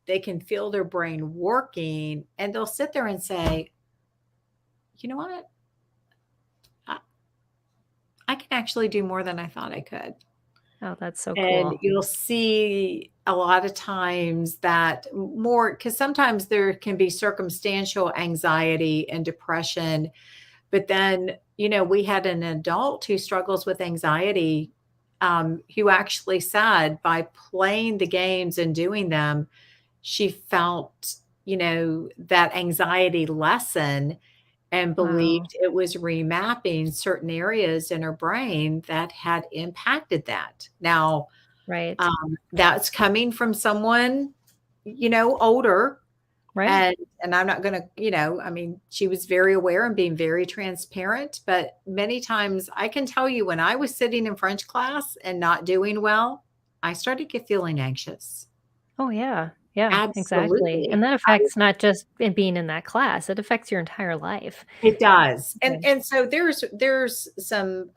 B: they can feel their brain working, and they'll sit there and say, "You know what? I, I can actually do more than I thought I could."
A: Oh, that's so
B: And
A: cool.
B: you'll see a lot of times that more because sometimes there can be circumstantial anxiety and depression. But then, we had an adult who struggles with anxiety who actually said by playing the games and doing them, she felt, that anxiety lessen and
A: Wow.
B: believed it was remapping certain areas in her brain that had impacted that. Now,
A: Right.
B: that's coming from someone, older,
A: Right.
B: and I'm not gonna, I mean, she was very aware and being very transparent, but many times I can tell you when I was sitting in French class and not doing well, I started feeling anxious.
A: Oh, yeah. Yeah, exactly.
B: Absolutely.
A: And that affects not just in being in that class, it affects your entire life.
B: It does. And
A: Okay.
B: and so there's some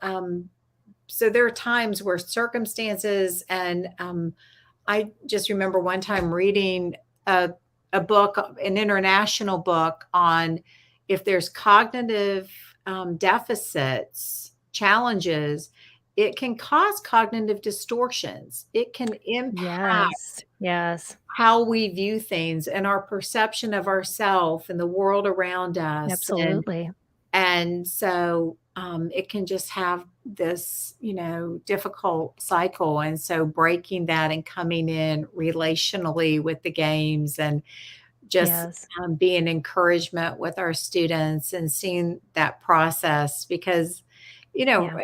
B: so there are times where circumstances and I just remember one time reading a book, an international book on if there's cognitive deficits, challenges, it can cause cognitive distortions. It can impact
A: Yes. Yes.
B: how we view things and our perception of ourselves and the world around us.
A: Absolutely.
B: And so it can just have this, difficult cycle. And so breaking that and coming in relationally with the games and just
A: Yes.
B: being encouragement with our students and seeing that process because,
A: Yeah.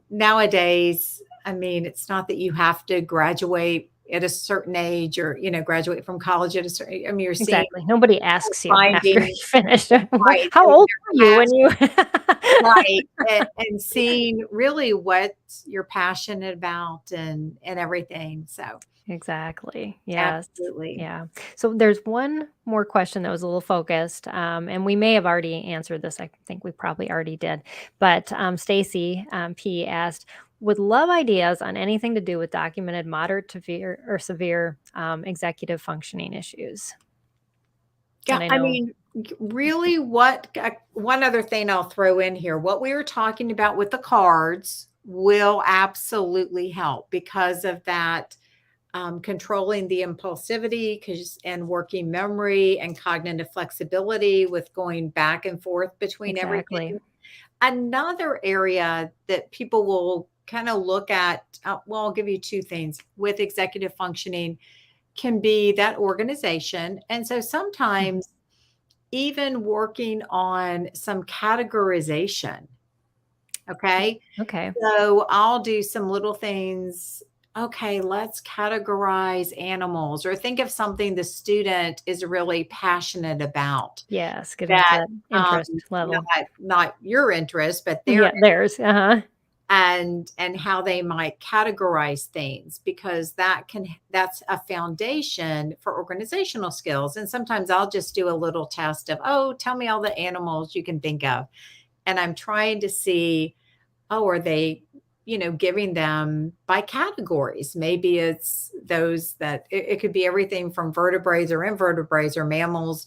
B: nowadays, I mean, it's not that you have to graduate at a certain age or, graduate from college at a certain, I mean, you're seeing
A: Exactly. Nobody asks you after
B: finding
A: you finish.
B: right.
A: How
B: They
A: old are
B: never
A: you when
B: ask
A: you
B: right, and seeing really what you're passionate about and everything, so
A: Exactly. Yes.
B: absolutely.
A: Yeah. So there's one more question that was a little focused, and we may have already answered this. I think we probably already did. But Stacy P asked, "Would love ideas on anything to do with documented moderate to severe executive functioning issues."
B: Yeah,
A: And I
B: I
A: know,
B: mean, really what one other thing I'll throw in here, what we were talking about with the cards will absolutely help because of that, controlling the impulsivity 'cause and working memory and cognitive flexibility with going back and forth between
A: exactly.
B: everything. Another area that people will kind of look at, well, I'll give you two things with executive functioning can be that organization. And so
A: Mhm.
B: sometimes even working on some categorization. Okay.
A: Okay.
B: So I'll do some little things. Okay, let's categorize animals or think of something the student is really passionate about
A: Yes. Get into
B: that
A: that interest level.
B: not your interest, but their
A: Yeah. There's. Uh huh.
B: and how they might categorize things because that's a foundation for organizational skills. And sometimes I'll just do a little test of, oh, tell me all the animals you can think of. And I'm trying to see, oh, are they, giving them by categories? Maybe it's those that it could be everything from vertebrates or invertebrates or mammals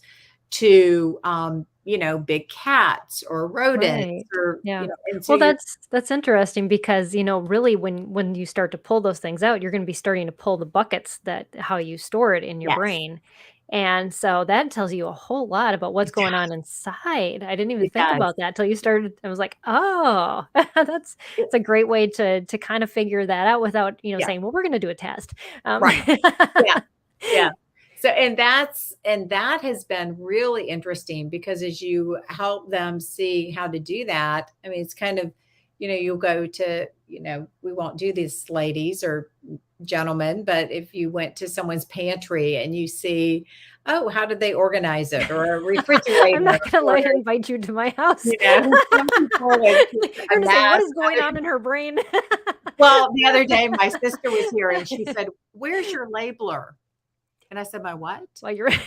B: to, big cats or rodents
A: Right.
B: or,
A: Yeah.
B: and so
A: Well,
B: you're,
A: that's interesting because, really when you start to pull those things out, you're gonna be starting to pull the buckets that how you store it in your
B: yes,
A: brain. And so that tells you a whole lot about what's
B: it
A: going
B: does.
A: on inside. I didn't even
B: It
A: think
B: does.
A: about that till you started. I was like, "Oh, that's
B: It
A: it's a great way to kind of figure that out without,
B: yeah,
A: saying, 'Well, we're gonna do a test.'"
B: right. Yeah, yeah. So and that has been really interesting because as you help them see how to do that, I mean, it's kind of, you'll go to, we won't do this ladies or gentlemen, but if you went to someone's pantry and you see, oh, how did they organize it or a
A: I'm
B: refrigerator
A: not gonna
B: or,
A: let her invite you to my house.
B: some people it's just
A: You're
B: a
A: gonna say, "What
B: mess.
A: is going on in her brain?"
B: Well, the other day my sister was here and she said, "Where's your labeler?" And I said, "My what?"
A: Well, you're okay,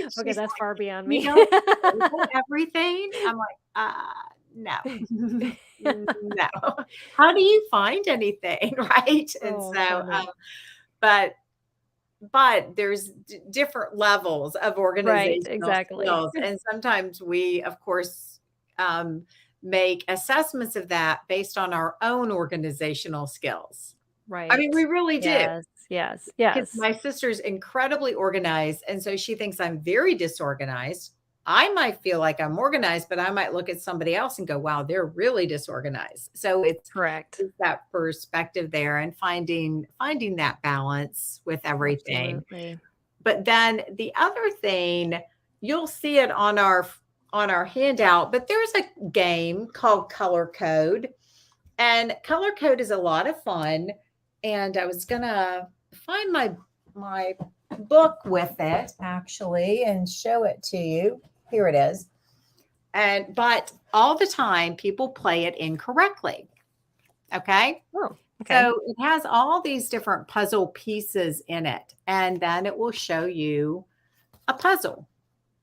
B: She's
A: that's
B: like,
A: far beyond
B: "You
A: me.
B: don't label everything?" I'm like, no. No. How do you find anything?" Right? And
A: Oh,
B: so,
A: funny.
B: but there's different levels of
A: Right,
B: organizational
A: exactly.
B: skills, and sometimes we, of course, um, make assessments of that based on our own organizational skills. I mean, we
A: Right.
B: really do.
A: Yes, yes,
B: Because
A: yes.
B: my sister's incredibly organized, and so she thinks I'm very disorganized. I might feel like I'm organized, but I might look at somebody else and go, wow, they're really disorganized. So
A: Correct.
B: it's that perspective there, and finding that balance with everything.
A: Absolutely.
B: But then the other thing, you'll see it on our handout, but there's a game called Color Code. And Color Code is a lot of fun. And I was gonna find my book with it actually and show it to you. Here it is. And but all the time people play it incorrectly. Okay.
A: Oh, okay.
B: So it has all these different puzzle pieces in it, and then it will show you a puzzle.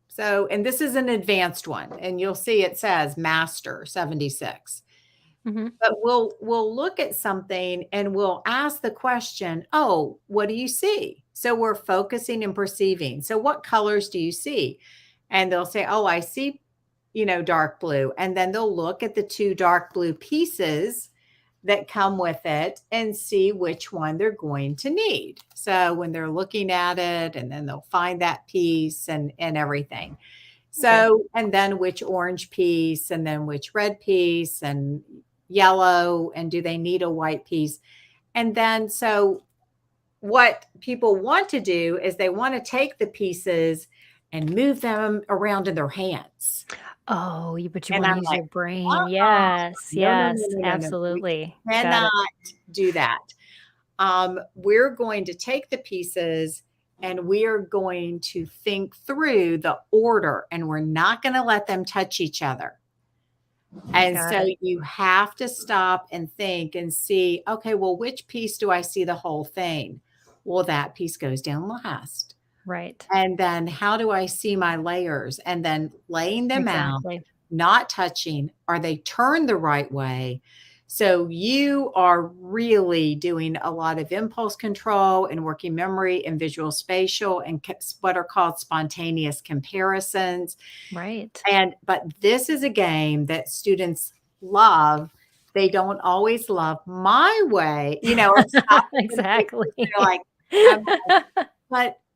B: So, and this is an advanced one, and you'll see it says Master 76.
A: Hmm.
B: But we'll look at something and we'll ask the question, "Oh, what do you see?" So we're focusing and perceiving. So what colors do you see? And they'll say, "Oh, I see, dark blue." And then they'll look at the two dark blue pieces that come with it and see which one they're going to need. So when they're looking at it, and then they'll find that piece and everything.
A: Okay.
B: So, and then which orange piece, and then which red piece, and yellow, and do they need a white piece? And then, so what people want to do is they want to take the pieces and move them around in their hands.
A: Oh, but you
B: And
A: want to
B: I'm
A: use
B: like,
A: your brain.
B: uh-uh,
A: Yes,
B: no, no, no,
A: yes,
B: no, no, no. We
A: absolutely. Got
B: cannot
A: it.
B: do that. We're going to take the pieces and we are going to think through the order, and we're not going to let them touch each other. And
A: Got
B: so
A: it.
B: you have to stop and think and see, okay, well, which piece do I see the whole thing? Well, that piece goes down last.
A: Right.
B: And then how do I see my layers? And then laying them out,
A: Exactly.
B: not touching. Are they turned the right way? So you are really doing a lot of impulse control and working memory and visual spatial and what are called spontaneous comparisons.
A: Right.
B: But this is a game that students love. They don't always love my way, of stopping and thinking.
A: Exactly.
B: They're like, I'm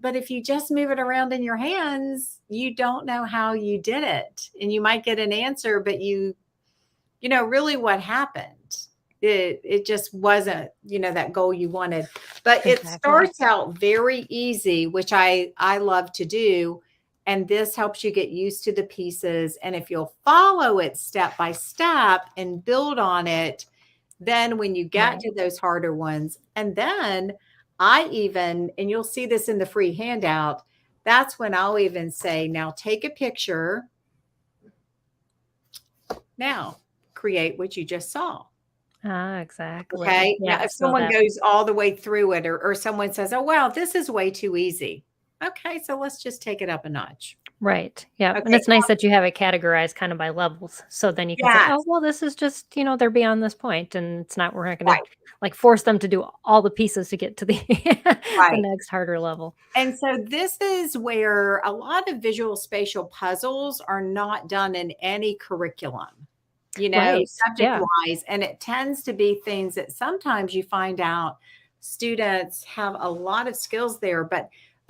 B: but if you just move it around in your hands, you don't know how you did it. And you might get an answer, but really what happened. It just wasn't, that goal you wanted. But it
A: Exactly.
B: starts out very easy, which I love to do. And this helps you get used to the pieces. And if you'll follow it step by step and build on it, then when you get
A: Right.
B: to those harder ones, and then and you'll see this in the free handout, that's when I'll even say, now take a picture. Now create what you just saw.
A: Ah, exactly.
B: Okay. Now,
A: Yeah.
B: if
A: So
B: someone
A: that,
B: goes all the way through it, or someone says, oh, wow, this is way too easy. Okay. So let's just take it up a notch.
A: right. Yeah. And
B: Okay.
A: it's nice that you have it categorized kind of by levels. So then you can say, oh,
B: Yes.
A: well, this is just, they're beyond this point, and we're not going to
B: Right.
A: like force them to do all the pieces to get to the, the
B: Right.
A: next harder level.
B: And so this is where a lot of visual spatial puzzles are not done in any curriculum,
A: Right.
B: subject
A: Yeah.
B: wise. And it tends to be things that sometimes you find out students have a lot of skills there, but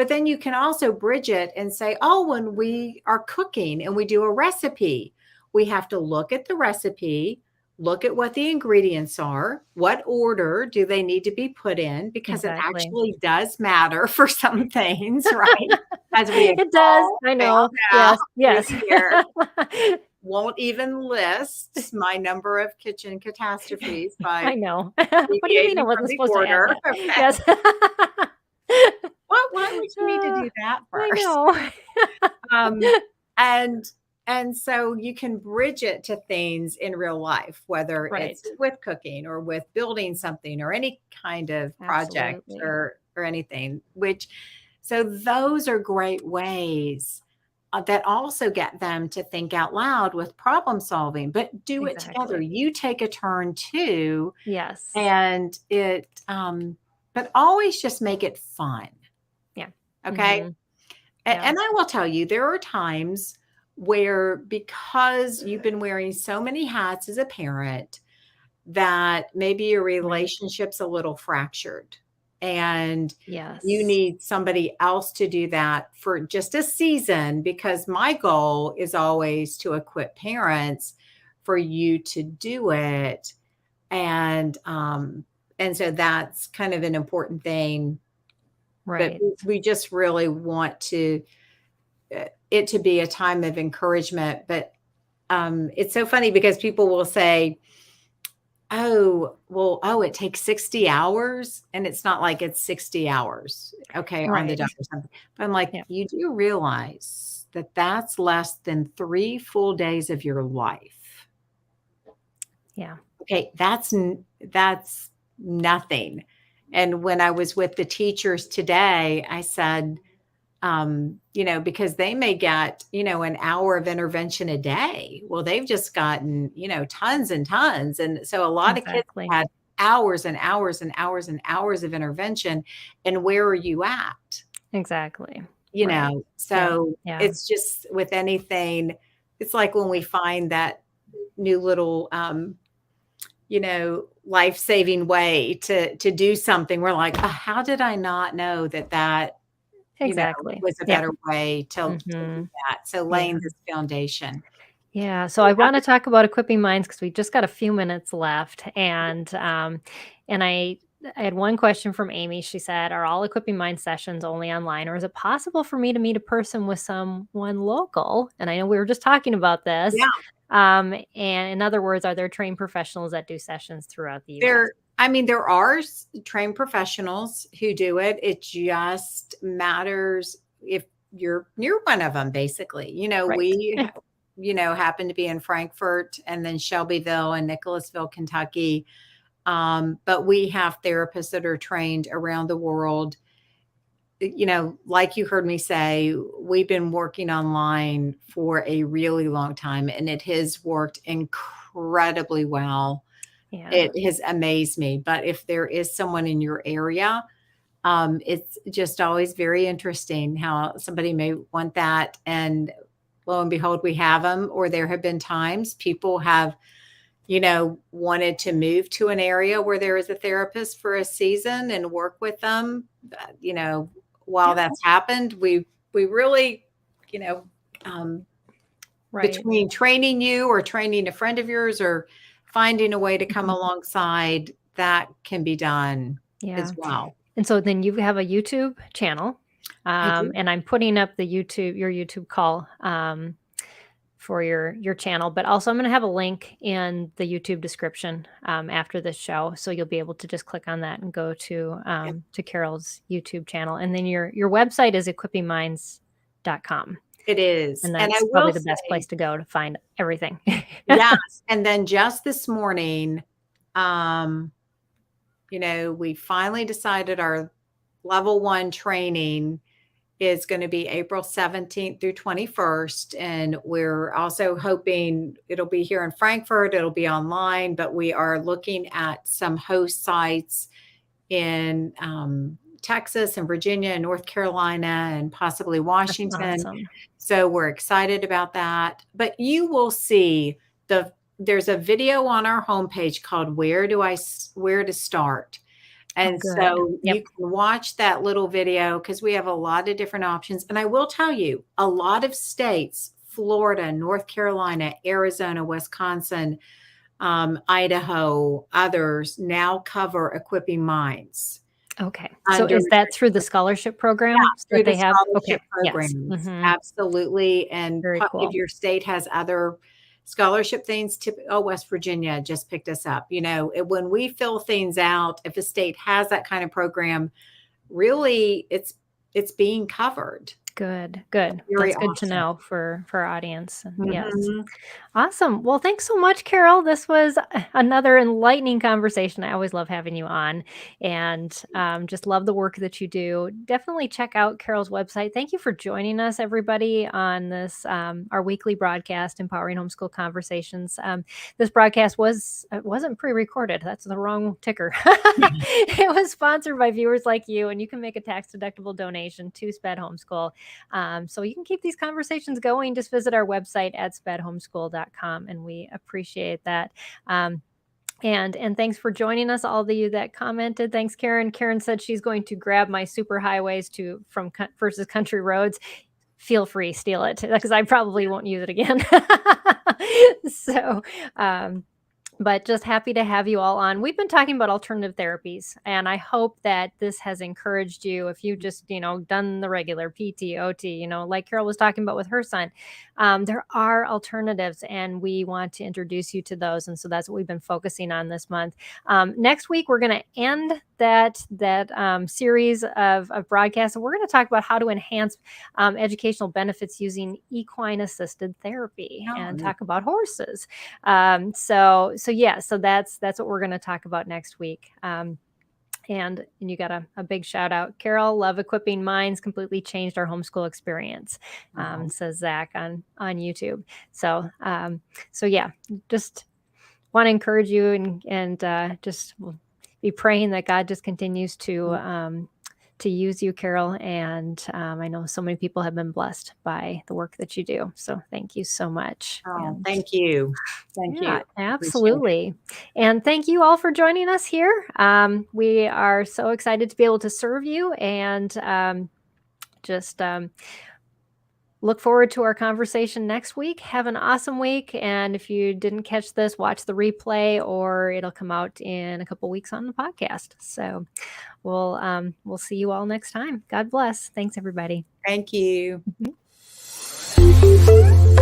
B: then you can also bridge it and say, oh, when we are cooking and we do a recipe, we have to look at the recipe, look at what the ingredients are, what order do they need to be put in, because it
A: Exactly.
B: actually does matter for some things, right? As we
A: It does.
B: all
A: I
B: found
A: know.
B: out
A: Yes.
B: through
A: Yes.
B: the year. Won't even list my number of kitchen catastrophes by
A: I know. What do you mean I
B: deviating from
A: wasn't
B: the
A: supposed to add
B: order.
A: that?
B: Okay.
A: Yes.
B: Why would you need to do that
A: I
B: first?
A: know.
B: Um, and and so you can bridge it to things in real life, whether
A: Right.
B: it's with cooking or with building something or any kind of project
A: Absolutely.
B: or anything, so those are great ways that also get them to think out loud with problem solving, but do it together.
A: Exactly.
B: You take a turn too,
A: Yes.
B: and but always just make it fun.
A: Yeah.
B: Okay.
A: Mhm. Yeah.
B: And I will tell you, there are times where, because you've been wearing so many hats as a parent, that maybe your
A: Right.
B: relationship's a little fractured. and you
A: Yes.
B: need somebody else to do that for just a season, because my goal is always to equip parents for you to do it. And so that's kind of an important thing, but
A: Right.
B: we just really want to it to be a time of encouragement. But it's so funny because people will say, "Oh, well, oh, it takes 60 hours," and it's not like it's 60 hours, okay, on the
A: Right.
B: dot or something. But I'm like,
A: Yeah.
B: "You do realize that that's less than 3 full days of your life."
A: Yeah.
B: Okay, that's nothing. And when I was with the teachers today, I said, because they may get, an hour of intervention a day. Well, they've just gotten, tons and tons. And so a lot of kids
A: Exactly.
B: had hours and hours and hours and hours of intervention. And where are you at?
A: Exactly. Right. Yeah.
B: So
A: Yeah.
B: it's just with anything, it's like when we find that new little, life-saving way to do something, we're like, "Oh, how did I not know that
A: Exactly.
B: was a
A: Yeah.
B: better way to do
A: Hmm.
B: that?" So
A: Yeah.
B: laying this foundation.
A: Yeah, so
B: The
A: I want
B: other
A: to talk about equipping minds because we just got a few minutes left, and I had one question from Amy. She said, "Are all equipping mind sessions only online, or is it possible for me to meet a person with someone local?" And I know we were just talking about this.
B: Yeah,
A: And in other words, are there trained professionals that do sessions throughout the U.S.?
B: there are trained professionals who do it. It just matters if you're near one of them, basically.
A: Right.
B: We,
A: Yeah.
B: happen to be in Frankfurt and then Shelbyville and Nicholasville, Kentucky. But we have therapists that are trained around the world. Like you heard me say, we've been working online for a really long time and it has worked incredibly well.
A: Yeah.
B: It has amazed me. But if there is someone in your area, it's just always very interesting how somebody may want that. And lo and behold, we have them. Or there have been times people have, wanted to move to an area where there is a therapist for a season and work with them. While
A: Yep.
B: that's happened, we really, you know, um,
A: Right.
B: between training you or training a friend of yours or finding a way to come
A: Mhm.
B: alongside, that can be done
A: Yeah.
B: as well.
A: And so then you have a YouTube channel,
B: I do.
A: and I'm putting up your YouTube call, for your channel, but also I'm gonna have a link in the YouTube description, after this show, so you'll be able to just click on that and go to Carol's YouTube channel, and then your website is equippingminds.com,
B: It is.
A: and
B: And I
A: that's probably
B: will
A: the best place
B: say,
A: to go to find everything.
B: yes. And then just this morning, um, we finally decided our level 1 training is going to be April 17th through 21st. And we're also hoping it'll be here in Frankfurt, it'll be online, but we are looking at some host sites in Texas and Virginia and North Carolina and possibly
A: That's
B: Washington.
A: awesome.
B: So we're excited about that. But you will see there's a video on our homepage called Where to Start.
A: Oh,
B: And
A: good.
B: so
A: Yep.
B: you can watch that little video because we have a lot of different options. And I will tell you, a lot of states, Florida, North Carolina, Arizona, Wisconsin, Idaho, others now cover equipping minds
A: Okay. So
B: under
A: is that through the scholarship programs
B: through
A: that
B: the
A: they have? Okay.
B: scholarship
A: Yes.
B: programs.
A: Mhm.
B: Absolutely. And
A: Very
B: if
A: cool.
B: your state has other scholarship things, West Virginia just picked us up. When we fill things out, if a state has that kind of program, really it's being covered.
A: Good, good.
B: Very
A: That's good to
B: awesome.
A: know for our audience, and yes.
B: Mhm.
A: Awesome. Well, thanks so much, Carol. This was another enlightening conversation. I always love having you on, and just love the work that you do. Definitely check out Carol's website. Thank you for joining us, everybody, on this our weekly broadcast, Empowering Homeschool Conversations. This broadcast wasn't pre-recorded. That's the wrong ticker. It was sponsored by viewers like you, and you can make a tax-deductible donation to Sped Homeschool. So you can keep these conversations going. Just visit our website at spedhomeschool.com, and we appreciate that. And thanks for joining us, all of you that commented. Thanks, Karen. Karen said she's going to grab my super highways from versus country roads. Feel free, steal it, because I probably won't use it again. So, but just happy to have you all on. We've been talking about alternative therapies, and I hope that this has encouraged you. If you just, done the regular PT, OT, like Carol was talking about with her son, there are alternatives, and we want to introduce you to those. And so that's what we've been focusing on this month. Next week, we're going to end that series of broadcasts, and we're going to talk about how to enhance educational benefits using equine assisted therapy, and talk about horses. So that's what we're going to talk about next week. And you got a big shout out, Carol. Love equipping minds, completely changed our homeschool experience, says Zach on YouTube. So yeah, just want to encourage you, and just be praying that God just continues to use you, Carol. And I know so many people have been blessed by the work that you do. So thank you so much.
B: Oh, thank you. Thank you.
A: Absolutely. And thank you all for joining us here. We are so excited to be able to serve you, and just look forward to our conversation next week. Have an awesome week. And if you didn't catch this, watch the replay, or it'll come out in a couple weeks on the podcast. So we'll see you all next time. God bless. Thanks, everybody.
B: Thank you.
A: Mm-hmm.